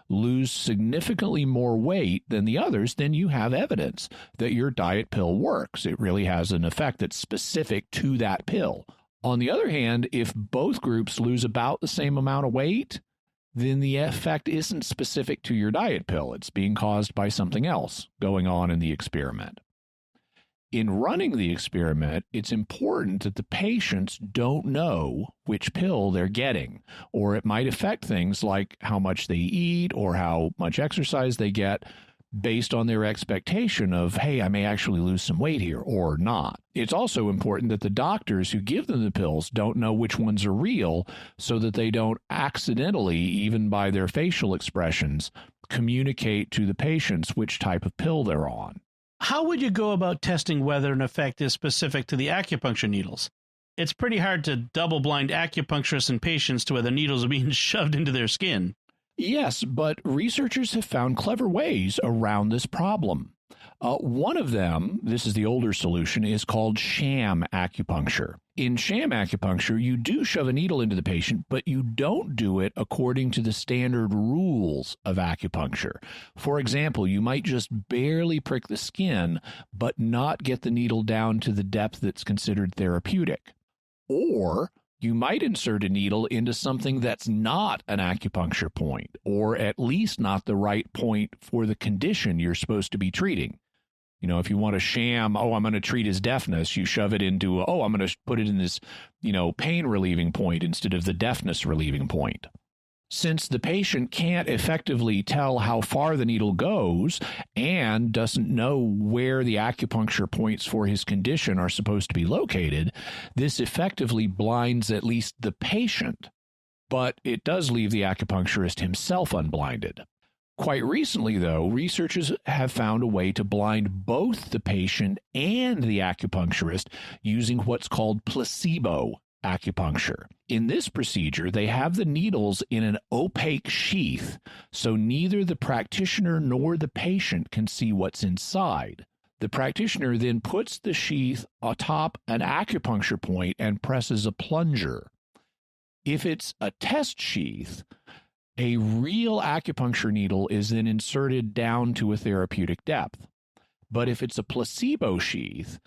lose significantly more weight than the others, then you have evidence that your diet pill works. It really has an effect that's specific to that pill. On the other hand, if both groups lose about the same amount of weight, then the effect isn't specific to your diet pill. It's being caused by something else going on in the experiment. In running the experiment, it's important that the patients don't know which pill they're getting, or it might affect things like how much they eat or how much exercise they get based on their expectation of, hey, I may actually lose some weight here or not. It's also important that the doctors who give them the pills don't know which ones are real so that they don't accidentally, even by their facial expressions, communicate to the patients which type of pill they're on.
How would you go about testing whether an effect is specific to the acupuncture needles? It's pretty hard to double-blind acupuncturists and patients to whether needles are being shoved into their skin.
Yes, but researchers have found clever ways around this problem. One of them, this is the older solution, is called sham acupuncture. In sham acupuncture, you do shove a needle into the patient, but you don't do it according to the standard rules of acupuncture. For example, you might just barely prick the skin, but not get the needle down to the depth that's considered therapeutic. Or you might insert a needle into something that's not an acupuncture point, or at least not the right point for the condition you're supposed to be treating. You know, if you want to sham, I'm going to treat his deafness, you shove it into, I'm going to put it in this, pain relieving point instead of the deafness relieving point. Since the patient can't effectively tell how far the needle goes and doesn't know where the acupuncture points for his condition are supposed to be located, this effectively blinds at least the patient, but it does leave the acupuncturist himself unblinded. Quite recently, though, researchers have found a way to blind both the patient and the acupuncturist using what's called placebo acupuncture. In this procedure, they have the needles in an opaque sheath, so neither the practitioner nor the patient can see what's inside. The practitioner then puts the sheath atop an acupuncture point and presses a plunger. If it's a test sheath, a real acupuncture needle is then inserted down to a therapeutic depth. But if it's a placebo sheath,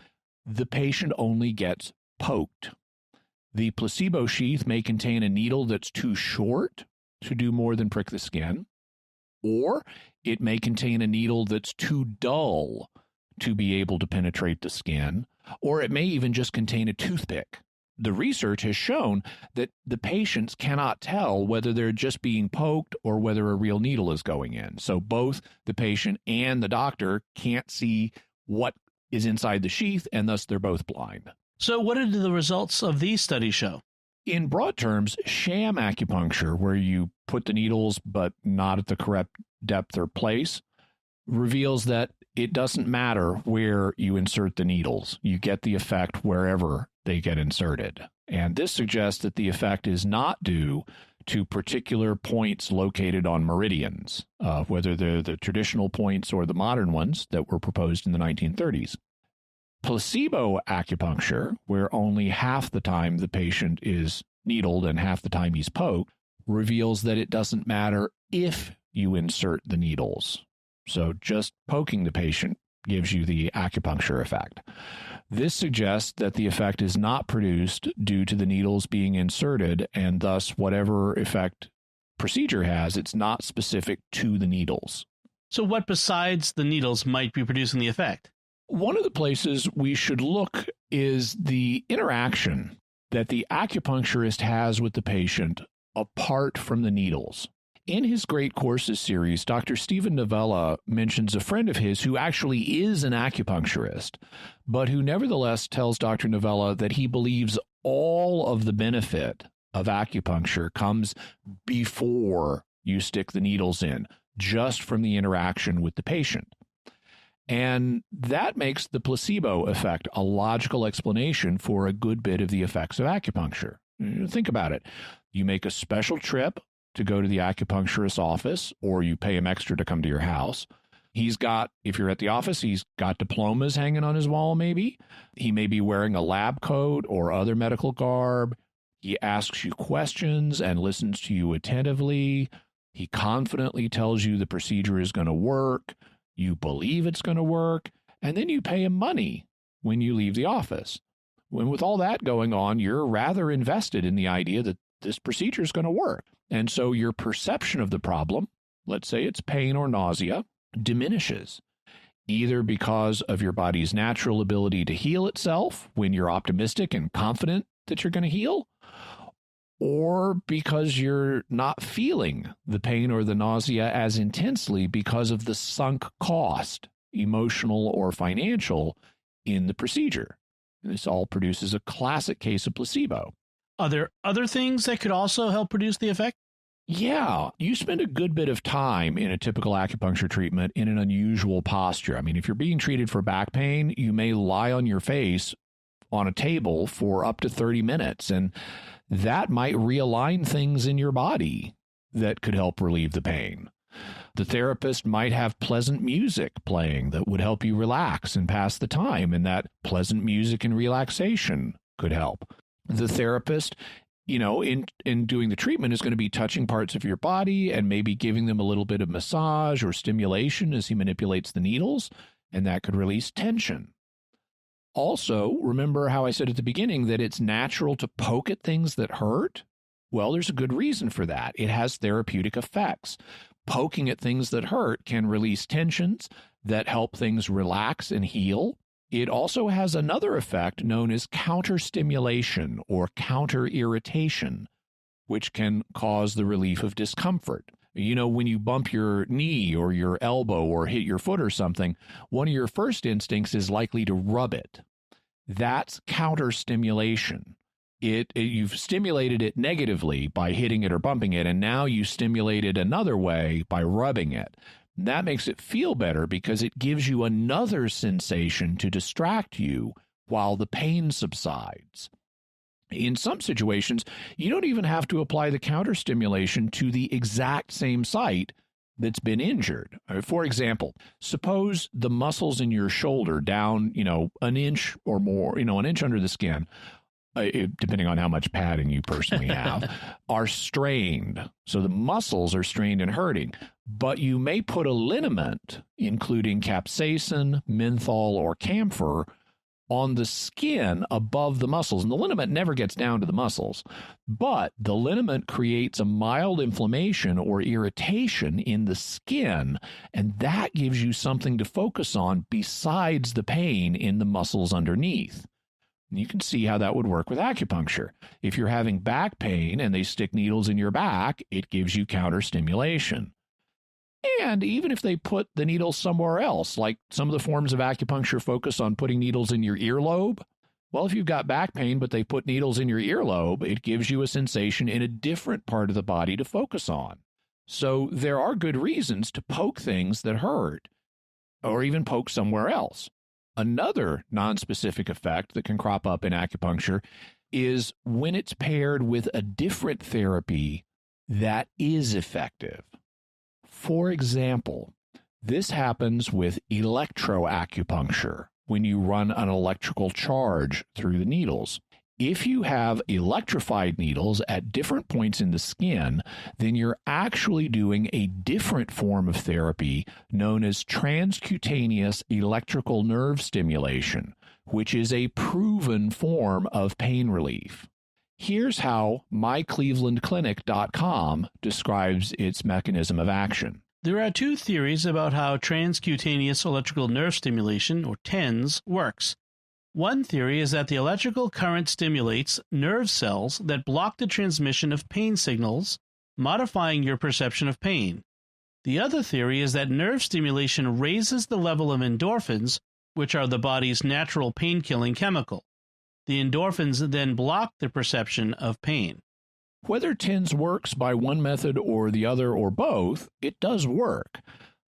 the patient only gets poked. The placebo sheath may contain a needle that's too short to do more than prick the skin, or it may contain a needle that's too dull to be able to penetrate the skin, or it may even just contain a toothpick. The research has shown that the patients cannot tell whether they're just being poked or whether a real needle is going in. So both the patient and the doctor can't see what is inside the sheath, and thus they're both blind.
So what did the results of these studies show?
In broad terms, sham acupuncture, where you put the needles but not at the correct depth or place, reveals that it doesn't matter where you insert the needles. You get the effect wherever they get inserted. And this suggests that the effect is not due to particular points located on meridians, whether they're the traditional points or the modern ones that were proposed in the 1930s. Placebo acupuncture, where only half the time the patient is needled and half the time he's poked, reveals that it doesn't matter if you insert the needles. So just poking the patient gives you the acupuncture effect. This suggests that the effect is not produced due to the needles being inserted, and thus whatever effect procedure has, it's not specific to the needles.
So what besides the needles might be producing the effect?
One of the places we should look is the interaction that the acupuncturist has with the patient apart from the needles. In his Great Courses series, Dr. Stephen Novella mentions a friend of his who actually is an acupuncturist, but who nevertheless tells Dr. Novella that he believes all of the benefit of acupuncture comes before you stick the needles in, just from the interaction with the patient. And that makes the placebo effect a logical explanation for a good bit of the effects of acupuncture. Think about it. You make a special trip to go to the acupuncturist's office, or you pay him extra to come to your house. He's got, if you're at the office, he's got diplomas hanging on his wall, maybe. He may be wearing a lab coat or other medical garb. He asks you questions and listens to you attentively. He confidently tells you the procedure is going to work. You believe it's going to work. And then you pay him money when you leave the office. When with all that going on, you're rather invested in the idea that this procedure is going to work. And so your perception of the problem, let's say it's pain or nausea, diminishes, either because of your body's natural ability to heal itself when you're optimistic and confident that you're going to heal, or because you're not feeling the pain or the nausea as intensely because of the sunk cost, emotional or financial, in the procedure. This all produces a classic case of placebo.
Are there other things that could also help produce the effect?
Yeah, you spend a good bit of time in a typical acupuncture treatment in an unusual posture. I mean, if you're being treated for back pain, you may lie on your face on a table for up to 30 minutes, and that might realign things in your body that could help relieve the pain. The therapist might have pleasant music playing that would help you relax and pass the time, and that pleasant music and relaxation could help. The therapist, in doing the treatment, is going to be touching parts of your body and maybe giving them a little bit of massage or stimulation as he manipulates the needles, and that could release tension. Also, remember how I said at the beginning that it's natural to poke at things that hurt? Well, there's a good reason for that. It has therapeutic effects. Poking at things that hurt can release tensions that help things relax and heal. It also has another effect known as counter-stimulation or counter-irritation, which can cause the relief of discomfort. When you bump your knee or your elbow or hit your foot or something, one of your first instincts is likely to rub it. That's counter-stimulation. You've stimulated it negatively by hitting it or bumping it, and now you stimulate it another way by rubbing it. That makes it feel better because it gives you another sensation to distract you while the pain subsides. In some situations, you don't even have to apply the counter-stimulation to the exact same site that's been injured. For example, suppose the muscles in your shoulder down, an inch or more, an inch under the skin, depending on how much padding you personally have, are strained. So the muscles are strained and hurting. But you may put a liniment, including capsaicin, menthol, or camphor, on the skin above the muscles. And the liniment never gets down to the muscles. But the liniment creates a mild inflammation or irritation in the skin, and that gives you something to focus on besides the pain in the muscles underneath. You can see how that would work with acupuncture. If you're having back pain and they stick needles in your back, it gives you counter-stimulation. And even if they put the needles somewhere else, like some of the forms of acupuncture focus on putting needles in your earlobe, well, if you've got back pain but they put needles in your earlobe, it gives you a sensation in a different part of the body to focus on. So there are good reasons to poke things that hurt, or even poke somewhere else. Another nonspecific effect that can crop up in acupuncture is when it's paired with a different therapy that is effective. For example, this happens with electro-acupuncture, when you run an electrical charge through the needles. If you have electrified needles at different points in the skin, then you're actually doing a different form of therapy known as transcutaneous electrical nerve stimulation, which is a proven form of pain relief. Here's how myclevelandclinic.com describes its mechanism of action.
There are two theories about how transcutaneous electrical nerve stimulation, or TENS, works. One theory is that the electrical current stimulates nerve cells that block the transmission of pain signals, modifying your perception of pain. The other theory is that nerve stimulation raises the level of endorphins, which are the body's natural pain-killing chemical. The endorphins then block the perception of pain.
Whether TENS works by one method or the other or both, it does work.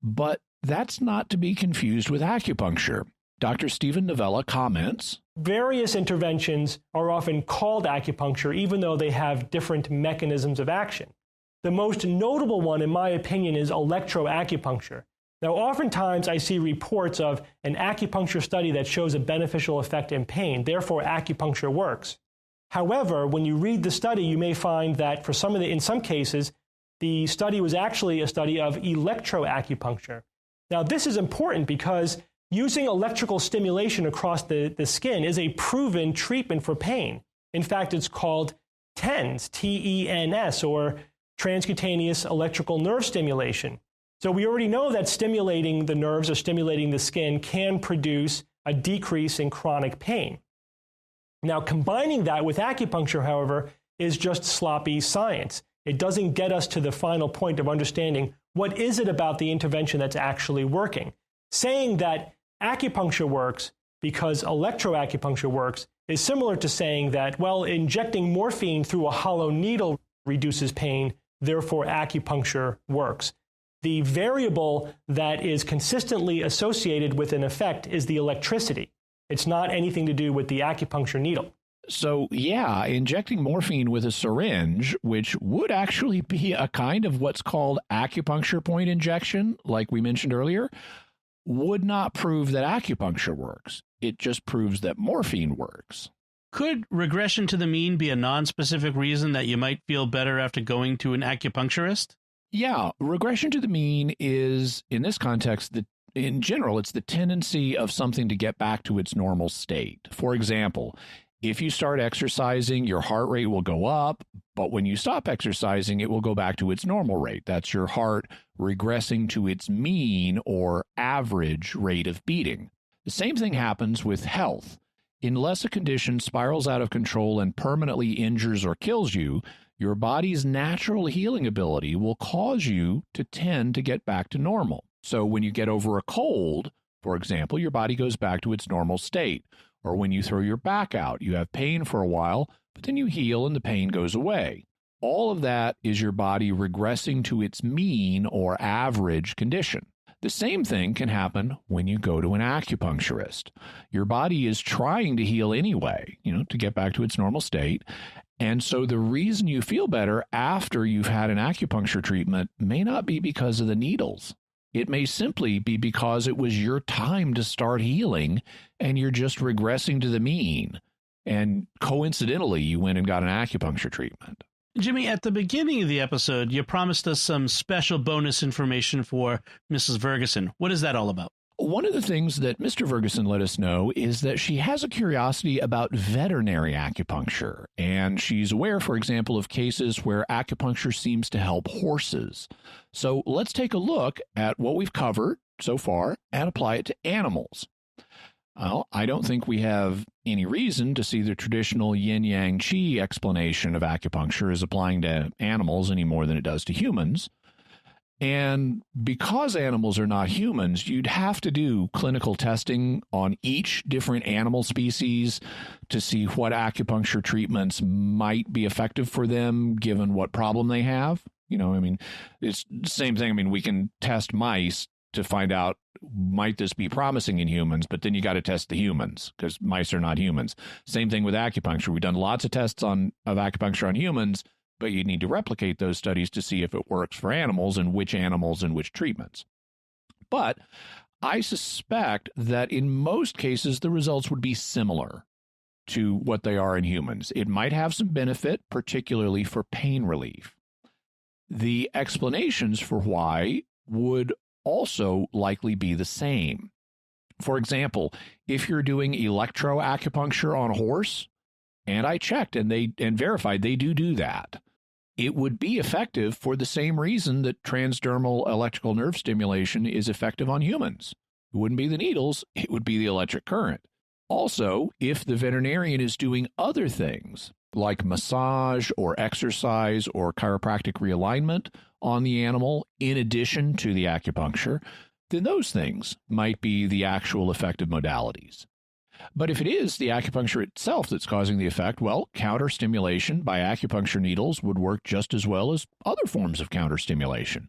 But that's not to be confused with acupuncture. Dr. Stephen Novella comments,
various interventions are often called acupuncture, even though they have different mechanisms of action. The most notable one, in my opinion, is electro-acupuncture. Now, oftentimes I see reports of an acupuncture study that shows a beneficial effect in pain, therefore acupuncture works. However, when you read the study, you may find that in some cases, the study was actually a study of electro-acupuncture. Now, this is important because using electrical stimulation across the skin is a proven treatment for pain. In fact, it's called TENS, T-E-N-S, or transcutaneous electrical nerve stimulation. So we already know that stimulating the nerves or stimulating the skin can produce a decrease in chronic pain. Now, combining that with acupuncture, however, is just sloppy science. It doesn't get us to the final point of understanding what is it about the intervention that's actually working. Saying that acupuncture works because electroacupuncture works is similar to saying that, well, injecting morphine through a hollow needle reduces pain, therefore acupuncture works. The variable that is consistently associated with an effect is the electricity. It's not anything to do with the acupuncture needle.
So, yeah, injecting morphine with a syringe, which would actually be a kind of what's called acupuncture point injection, like we mentioned earlier, would not prove that acupuncture works. It just proves that morphine works.
Could regression to the mean be a non-specific reason that you might feel better after going to an acupuncturist?
Yeah, regression to the mean is, in this context, in general, it's the tendency of something to get back to its normal state. For example, if you start exercising, your heart rate will go up, but when you stop exercising, it will go back to its normal rate. That's your heart regressing to its mean or average rate of beating. The same thing happens with health. Unless a condition spirals out of control and permanently injures or kills you, your body's natural healing ability will cause you to tend to get back to normal. So when you get over a cold, for example, your body goes back to its normal state. Or when you throw your back out, you have pain for a while, but then you heal and the pain goes away. All of that is your body regressing to its mean or average condition. The same thing can happen when you go to an acupuncturist. Your body is trying to heal anyway, to get back to its normal state. And so the reason you feel better after you've had an acupuncture treatment may not be because of the needles. It may simply be because it was your time to start healing and you're just regressing to the mean. And coincidentally, you went and got an acupuncture treatment.
Jimmy, at the beginning of the episode, you promised us some special bonus information for Mrs. Ferguson. What is that all about?
One of the things that Mr. Ferguson let us know is that she has a curiosity about veterinary acupuncture, and she's aware, for example, of cases where acupuncture seems to help horses. So let's take a look at what we've covered so far and apply it to animals. Well, I don't think we have any reason to see the traditional yin-yang qi explanation of acupuncture as applying to animals any more than it does to humans. And because animals are not humans, you'd have to do clinical testing on each different animal species to see what acupuncture treatments might be effective for them, given what problem they have. It's the same thing. We can test mice to find out, might this be promising in humans? But then you got to test the humans because mice are not humans. Same thing with acupuncture. We've done lots of tests of acupuncture on humans, but you need to replicate those studies to see if it works for animals and which treatments. But I suspect that in most cases, the results would be similar to what they are in humans. It might have some benefit, particularly for pain relief. The explanations for why would also likely be the same. For example, if you're doing electro-acupuncture on a horse, and I checked and verified they do that, it would be effective for the same reason that transdermal electrical nerve stimulation is effective on humans. It wouldn't be the needles, it would be the electric current. Also, if the veterinarian is doing other things, like massage or exercise or chiropractic realignment on the animal in addition to the acupuncture, then those things might be the actual effective modalities. But if it is the acupuncture itself that's causing the effect, well, counterstimulation by acupuncture needles would work just as well as other forms of counterstimulation.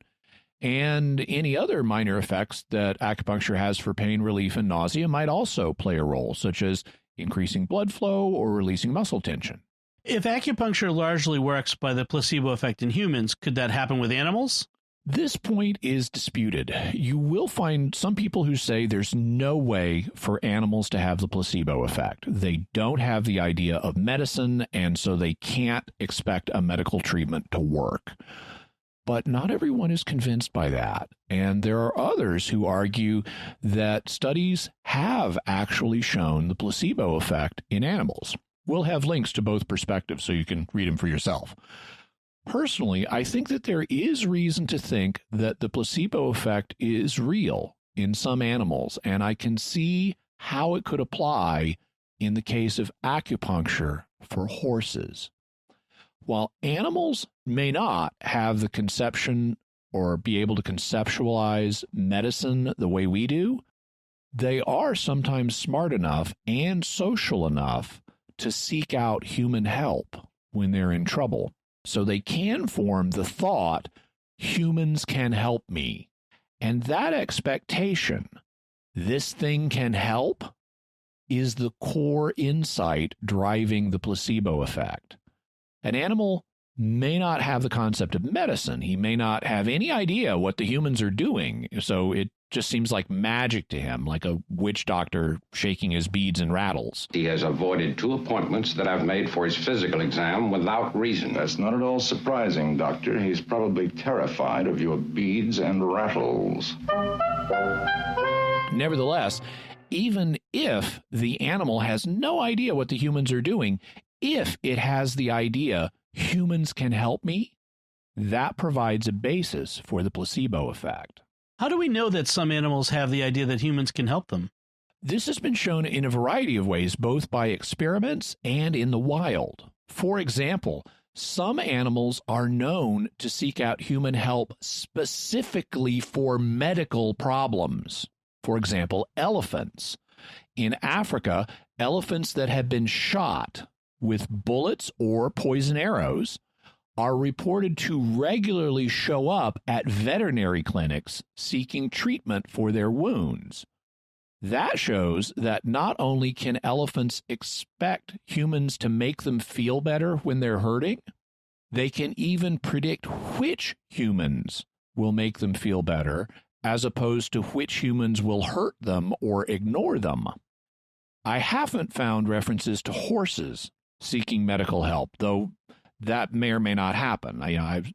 And any other minor effects that acupuncture has for pain relief and nausea might also play a role, such as increasing blood flow or releasing muscle tension.
If acupuncture largely works by the placebo effect in humans, could that happen with animals?
This point is disputed. You will find some people who say there's no way for animals to have the placebo effect. They don't have the idea of medicine, and so they can't expect a medical treatment to work. But not everyone is convinced by that. And there are others who argue that studies have actually shown the placebo effect in animals. We'll have links to both perspectives so you can read them for yourself. Personally, I think that there is reason to think that the placebo effect is real in some animals, and I can see how it could apply in the case of acupuncture for horses. While animals may not have the conception or be able to conceptualize medicine the way we do, they are sometimes smart enough and social enough to seek out human help when they're in trouble. So they can form the thought, humans can help me. And that expectation, this thing can help, is the core insight driving the placebo effect. An animal may not have the concept of medicine. He may not have any idea what the humans are doing. So it just seems like magic to him, like a witch doctor shaking his beads and rattles.
He has avoided 2 appointments that I've made for his physical exam without reason.
That's not at all surprising, Doctor. He's probably terrified of your beads and rattles.
Nevertheless, even if the animal has no idea what the humans are doing, if it has the idea, humans can help me, that provides a basis for the placebo effect.
How do we know that some animals have the idea that humans can help them?
This has been shown in a variety of ways, both by experiments and in the wild. For example, some animals are known to seek out human help specifically for medical problems. For example, elephants. In Africa, elephants that have been shot with bullets or poison arrows are reported to regularly show up at veterinary clinics seeking treatment for their wounds. That shows that not only can elephants expect humans to make them feel better when they're hurting, they can even predict which humans will make them feel better as opposed to which humans will hurt them or ignore them. I haven't found references to horses seeking medical help, though that may or may not happen.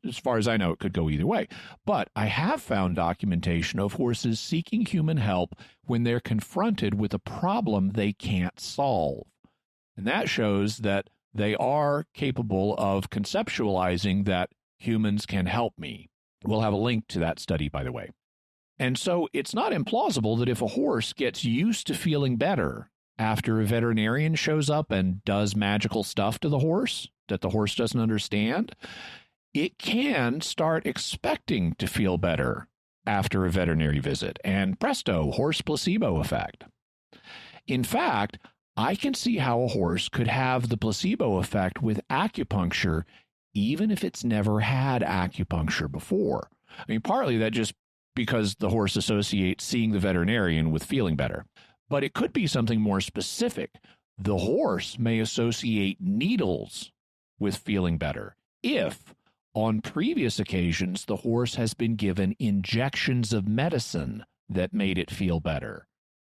As far as I know, it could go either way. But I have found documentation of horses seeking human help when they're confronted with a problem they can't solve. And that shows that they are capable of conceptualizing that humans can help me. We'll have a link to that study, by the way. And so it's not implausible that if a horse gets used to feeling better after a veterinarian shows up and does magical stuff to the horse that the horse doesn't understand, it can start expecting to feel better after a veterinary visit. And presto, horse placebo effect. In fact, I can see how a horse could have the placebo effect with acupuncture, even if it's never had acupuncture before. I mean, partly that just because the horse associates seeing the veterinarian with feeling better. But it could be something more specific. The horse may associate needles with feeling better if, on previous occasions, the horse has been given injections of medicine that made it feel better.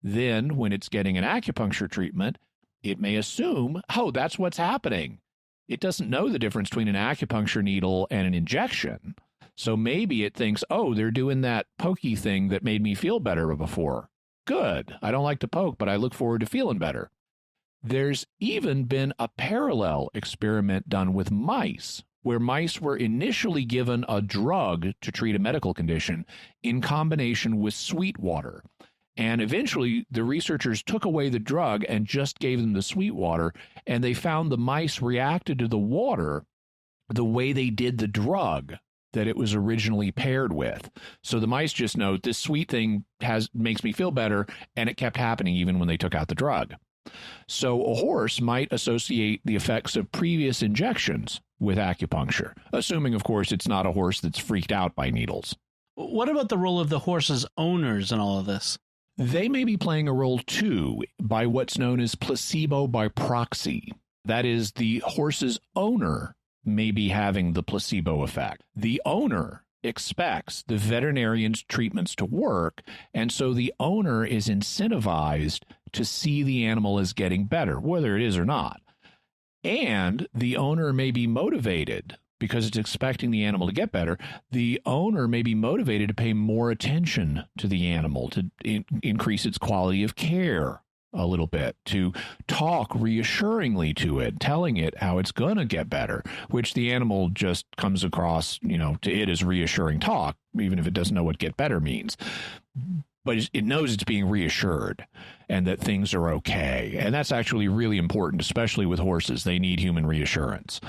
Then, when it's getting an acupuncture treatment, it may assume, oh, that's what's happening. It doesn't know the difference between an acupuncture needle and an injection. So maybe it thinks, oh, they're doing that pokey thing that made me feel better before. Good. I don't like to poke, but I look forward to feeling better. There's even been a parallel experiment done with mice, where mice were initially given a drug to treat a medical condition in combination with sweet water. And eventually, the researchers took away the drug and just gave them the sweet water, and they found the mice reacted to the water the way they did the drug that it was originally paired with. So the mice just know this sweet thing makes me feel better, and it kept happening even when they took out the drug. So a horse might associate the effects of previous injections with acupuncture, assuming, of course, it's not a horse that's freaked out by needles.
What about the role of the horse's owners in all of this?
They may be playing a role, too, by what's known as placebo by proxy. That is, the horse's owner may be having the placebo effect. The owner expects the veterinarian's treatments to work, and so the owner is incentivized to see the animal as getting better, whether it is or not. And the owner may be motivated, because it's expecting the animal to get better, the owner may be motivated to pay more attention to the animal, to increase its quality of care a little bit, to talk reassuringly to it, telling it how it's going to get better, which the animal just comes across, to it as reassuring talk, even if it doesn't know what get better means. But it knows it's being reassured and that things are okay. And that's actually really important, especially with horses. They need human reassurance.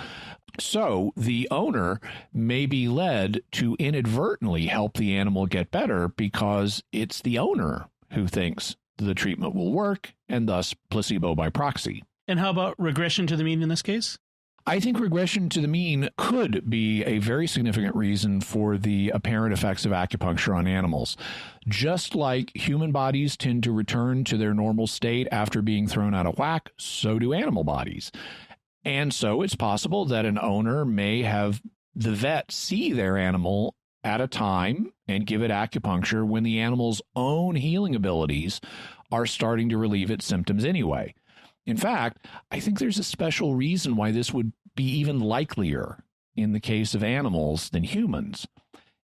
So the owner may be led to inadvertently help the animal get better because it's the owner who thinks the treatment will work, and thus placebo by proxy.
And how about regression to the mean in this case?
I think regression to the mean could be a very significant reason for the apparent effects of acupuncture on animals. Just like human bodies tend to return to their normal state after being thrown out of whack, so do animal bodies. And so it's possible that an owner may have the vet see their animal at a time and give it acupuncture when the animal's own healing abilities are starting to relieve its symptoms anyway. In fact, I think there's a special reason why this would be even likelier in the case of animals than humans.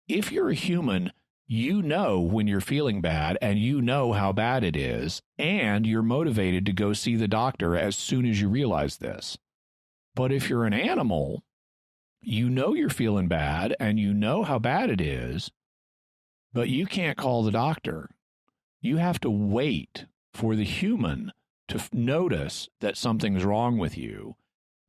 If you're a human, you know when you're feeling bad and you know how bad it is, and you're motivated to go see the doctor as soon as you realize this. But if you're an animal, you know you're feeling bad and you know how bad it is, but you can't call the doctor. You have to wait for the human to notice that something's wrong with you.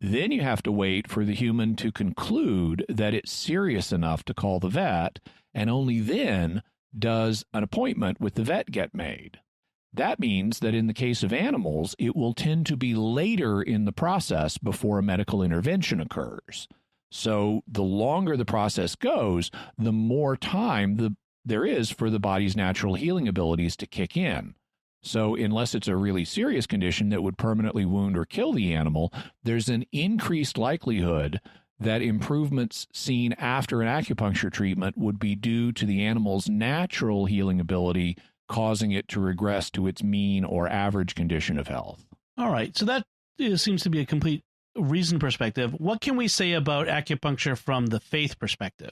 Then you have to wait for the human to conclude that it's serious enough to call the vet, and only then does an appointment with the vet get made. That means that in the case of animals, it will tend to be later in the process before a medical intervention occurs. So the longer the process goes, the more time there is for the body's natural healing abilities to kick in. So unless it's a really serious condition that would permanently wound or kill the animal, there's an increased likelihood that improvements seen after an acupuncture treatment would be due to the animal's natural healing ability, causing it to regress to its mean or average condition of health.
All right. So that seems to be a complete reason perspective. What can we say about acupuncture from the faith perspective?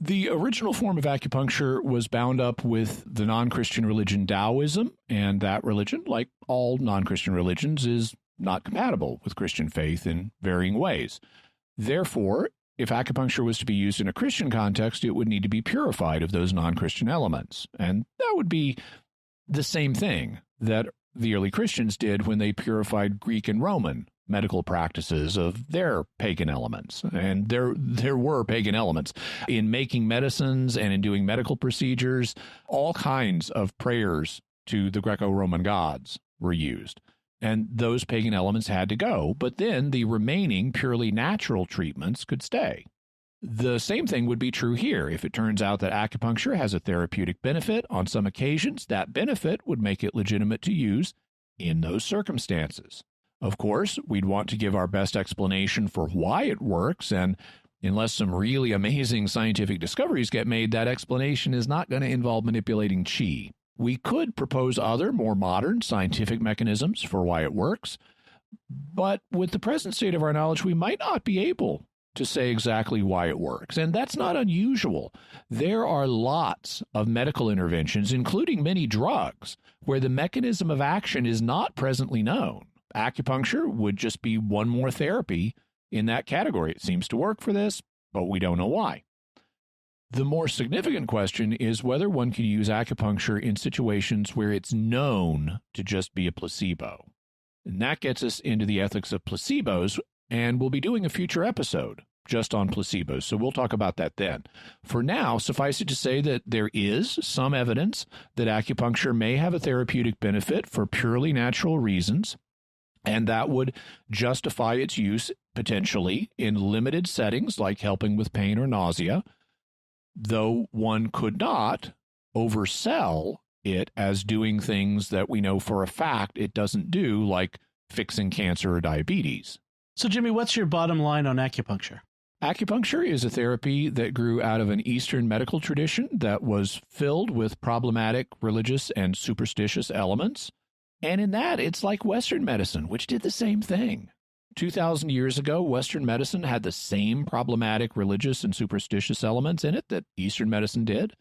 The original form of acupuncture was bound up with the non-Christian religion Taoism, and that religion, like all non-Christian religions, is not compatible with Christian faith in varying ways. Therefore, if acupuncture was to be used in a Christian context, it would need to be purified of those non-Christian elements. And that would be the same thing that the early Christians did when they purified Greek and Roman medical practices of their pagan elements. And there were pagan elements in making medicines and in doing medical procedures. All kinds of prayers to the Greco-Roman gods were used. And those pagan elements had to go, but then the remaining purely natural treatments could stay. The same thing would be true here. If it turns out that acupuncture has a therapeutic benefit on some occasions, that benefit would make it legitimate to use in those circumstances. Of course, we'd want to give our best explanation for why it works, and unless some really amazing scientific discoveries get made, that explanation is not going to involve manipulating qi. We could propose other, more modern scientific mechanisms for why it works, but with the present state of our knowledge, we might not be able to say exactly why it works, and that's not unusual. There are lots of medical interventions, including many drugs, where the mechanism of action is not presently known. Acupuncture would just be one more therapy in that category. It seems to work for this, but we don't know why. The more significant question is whether one can use acupuncture in situations where it's known to just be a placebo. And that gets us into the ethics of placebos, and we'll be doing a future episode just on placebos, so we'll talk about that then. For now, suffice it to say that there is some evidence that acupuncture may have a therapeutic benefit for purely natural reasons, And that would justify its use potentially in limited settings like helping with pain or nausea, though one could not oversell it as doing things that we know for a fact it doesn't do, like fixing cancer or diabetes.
So, Jimmy, what's your bottom line on acupuncture?
Acupuncture is a therapy that grew out of an Eastern medical tradition that was filled with problematic religious and superstitious elements. And in that, it's like Western medicine, which did the same thing. 2,000 years ago, Western medicine had the same problematic religious and superstitious elements in it that Eastern medicine did.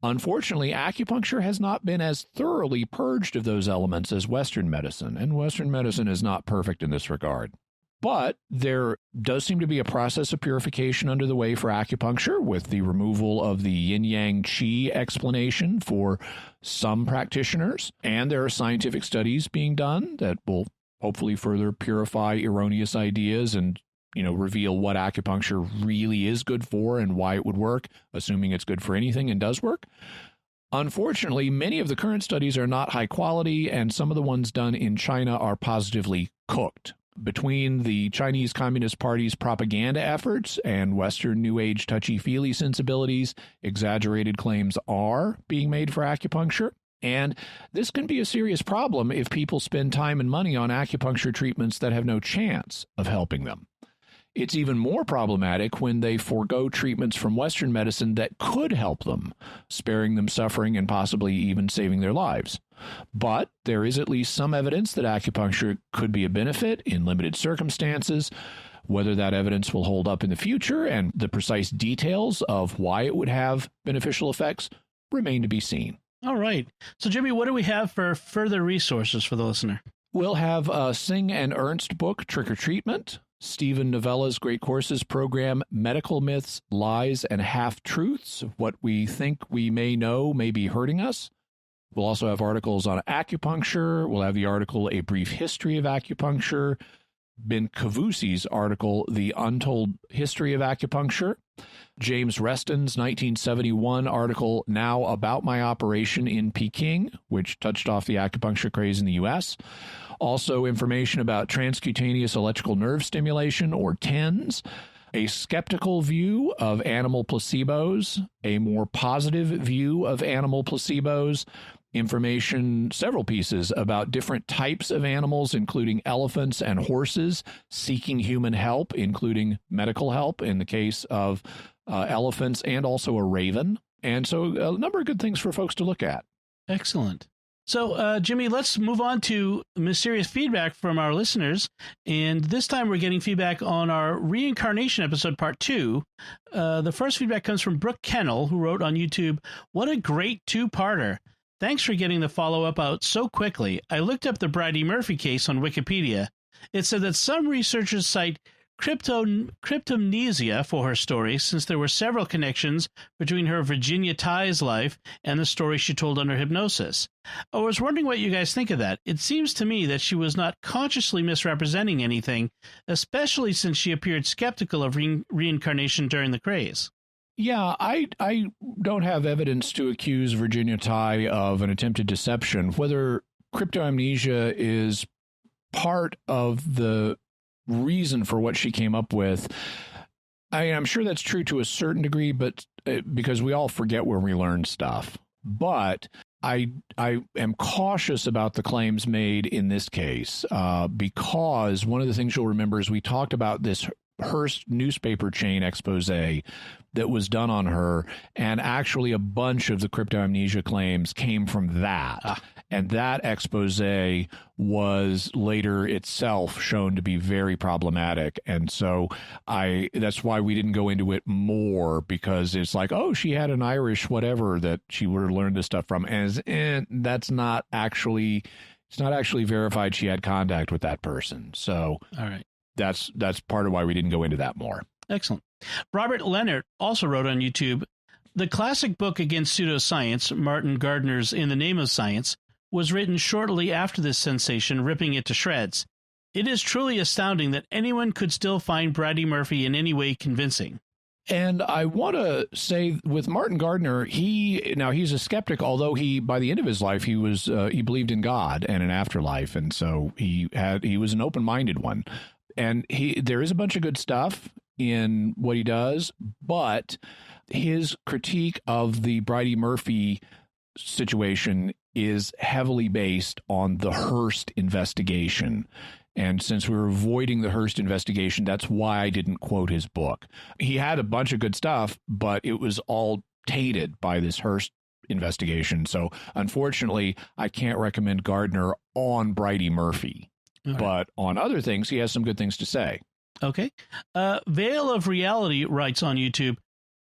Unfortunately, acupuncture has not been as thoroughly purged of those elements as Western medicine, and Western medicine is not perfect in this regard. But there does seem to be a process of purification under the way for acupuncture, with the removal of the yin-yang qi explanation for some practitioners. And there are scientific studies being done that will hopefully further purify erroneous ideas and, reveal what acupuncture really is good for and why it would work, assuming it's good for anything and does work. Unfortunately, many of the current studies are not high quality, and some of the ones done in China are positively cooked. Between the Chinese Communist Party's propaganda efforts and Western New Age touchy-feely sensibilities, exaggerated claims are being made for acupuncture. And this can be a serious problem if people spend time and money on acupuncture treatments that have no chance of helping them. It's even more problematic when they forego treatments from Western medicine that could help them, sparing them suffering and possibly even saving their lives. But there is at least some evidence that acupuncture could be a benefit in limited circumstances. Whether that evidence will hold up in the future and the precise details of why it would have beneficial effects remain to be seen.
All right. So, Jimmy, what do we have for further resources for the listener?
We'll have Singh and Ernst book, Trick or Treatment, Stephen Novella's Great Courses program, Medical Myths, Lies, and Half-Truths, What We Think We May Know May Be Hurting Us. We'll also have articles on acupuncture. We'll have the article, A Brief History of Acupuncture, Ben Cavusi's article, The Untold History of Acupuncture, James Reston's 1971 article, Now About My Operation in Peking, which touched off the acupuncture craze in the U.S., also information about transcutaneous electrical nerve stimulation, or TENS, a skeptical view of animal placebos, a more positive view of animal placebos, information, several pieces about different types of animals, including elephants and horses, seeking human help, including medical help in the case of elephants, and also a raven. And so a number of good things for folks to look at.
Excellent. So, Jimmy, let's move on to mysterious feedback from our listeners. And this time we're getting feedback on our reincarnation episode, part 2. The first feedback comes from Brooke Kennel, who wrote on YouTube, "What a great two-parter. Thanks for getting the follow-up out so quickly. I looked up the Bridie Murphy case on Wikipedia. It said that some researchers cite cryptomnesia for her story, since there were several connections between her Virginia Ties life and the story she told under hypnosis. I was wondering what you guys think of that. It seems to me that she was not consciously misrepresenting anything, especially since she appeared skeptical of reincarnation during the craze."
Yeah, I don't have evidence to accuse Virginia Tighe of an attempted deception. Whether cryptomnesia is part of the reason for what she came up with, I'm sure that's true to a certain degree, but because we all forget where we learn stuff. But I am cautious about the claims made in this case because one of the things you'll remember is we talked about this Hearst newspaper chain expose that was done on her, and actually a bunch of the cryptomnesia claims came from that. And that expose was later itself shown to be very problematic. And so that's why we didn't go into it more, because it's like, oh, she had an Irish whatever that she would have learned this stuff from. And that's not actually, it's not actually verified she had contact with that person. So
all right.
That's part of why we didn't go into that more.
Excellent. Robert Leonard also wrote on YouTube, "The classic book against pseudoscience, Martin Gardner's In the Name of Science, was written shortly after this sensation, ripping it to shreds. It is truly astounding that anyone could still find Bridie Murphy in any way convincing.
And I want to say with Martin Gardner, he's a skeptic, although by the end of his life, he believed in God and an afterlife. And so he was an open-minded one. And there is a bunch of good stuff in what he does, but his critique of the Bridey Murphy situation is heavily based on the Hearst investigation. And since we're avoiding the Hearst investigation, that's why I didn't quote his book. He had a bunch of good stuff, but it was all tainted by this Hearst investigation. So unfortunately, I can't recommend Gardner on Bridey Murphy. Right. But on other things, he has some good things to say.
Okay. Veil of Reality writes on YouTube,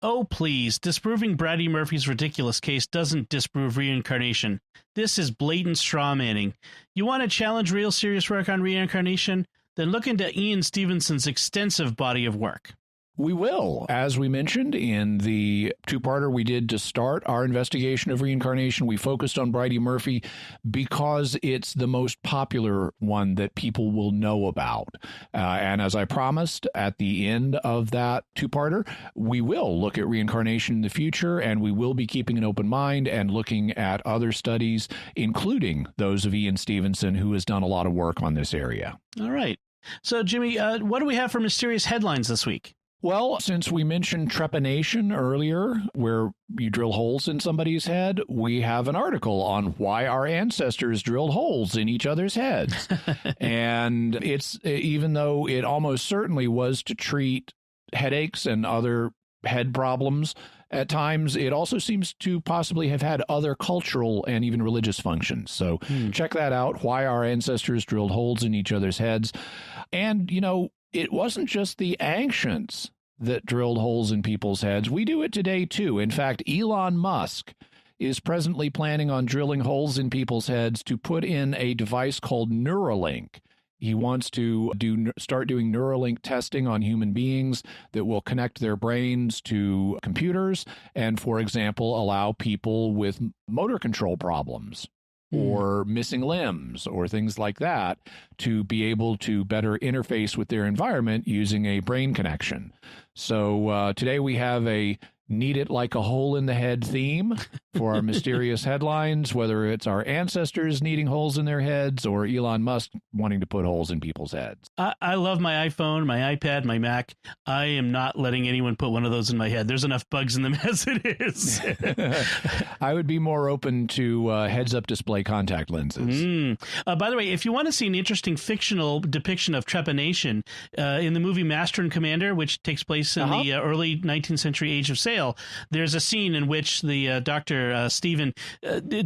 "Oh, please, disproving Bridey Murphy's ridiculous case doesn't disprove reincarnation. This is blatant straw manning. You want to challenge real serious work on reincarnation? Then look into Ian Stevenson's extensive body of work."
We will. As we mentioned in the two-parter we did to start our investigation of reincarnation, we focused on Bridey Murphy because it's the most popular one that people will know about. And as I promised at the end of that two-parter, we will look at reincarnation in the future, and we will be keeping an open mind and looking at other studies, including those of Ian Stevenson, who has done a lot of work on this area.
All right. So, Jimmy, what do we have for mysterious headlines this week?
Well, since we mentioned trepanation earlier, where you drill holes in somebody's head, we have an article on why our ancestors drilled holes in each other's heads. And even though it almost certainly was to treat headaches and other head problems, at times it also seems to possibly have had other cultural and even religious functions. So check that out, why our ancestors drilled holes in each other's heads. And, it wasn't just the ancients that drilled holes in people's heads. We do it today, too. In fact, Elon Musk is presently planning on drilling holes in people's heads to put in a device called Neuralink. He wants to start doing Neuralink testing on human beings that will connect their brains to computers and, for example, allow people with motor control problems or missing limbs or things like that to be able to better interface with their environment using a brain connection. So today we have a Need It Like a Hole in the Head theme for our mysterious headlines, whether it's our ancestors needing holes in their heads or Elon Musk wanting to put holes in people's heads.
I love my iPhone, my iPad, my Mac. I am not letting anyone put one of those in my head. There's enough bugs in them as it is.
I would be more open to heads-up display contact lenses.
By the way, if you want to see an interesting fictional depiction of trepanation, in the movie Master and Commander, which takes place in the early 19th century Age of Sail, there's a scene in which the Dr. Stephen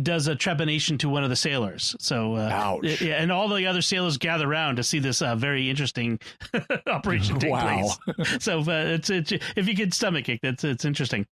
does a trepanation to one of the sailors. So, and all the other sailors gather around to see this very interesting operation take place. So, if you can stomach it, it's interesting.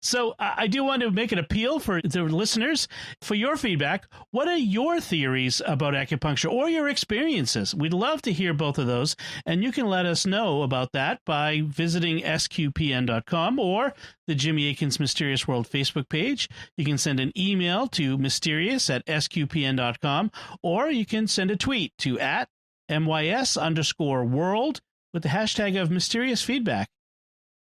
So, I do want to make an appeal for the listeners for your feedback. What are your theories about acupuncture or your experiences? We'd love to hear both of those, and you can let us know about that by visiting sqpn.com or the Jimmy Akin's Mysterious World Facebook page. You can send an email to mysterious@sqpn.com, or you can send a tweet to @MYS_world with the hashtag of mysterious feedback.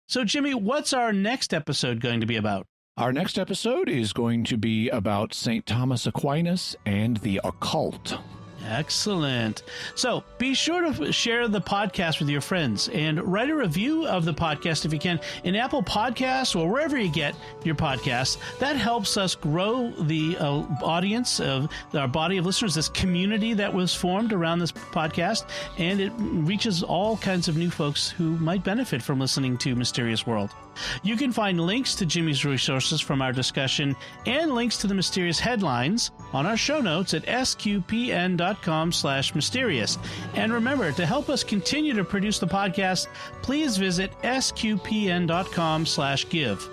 So, Jimmy, what's our next episode going to be about?
Our next episode is going to be about St. Thomas Aquinas and the occult.
Excellent. So be sure to share the podcast with your friends and write a review of the podcast if you can in Apple Podcasts or wherever you get your podcasts. That helps us grow the audience of our body of listeners, this community that was formed around this podcast, and it reaches all kinds of new folks who might benefit from listening to Mysterious World. You can find links to Jimmy's resources from our discussion and links to the mysterious headlines on our show notes at sqpn.com/mysterious. And remember, to help us continue to produce the podcast, please visit sqpn.com/give.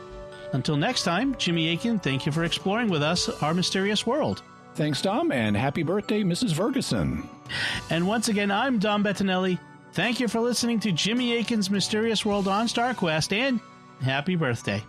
Until next time, Jimmy Akin, thank you for exploring with us our mysterious world.
Thanks, Dom, and happy birthday, Mrs. Ferguson.
And once again, I'm Dom Bettinelli. Thank you for listening to Jimmy Akin's Mysterious World on StarQuest, and happy birthday.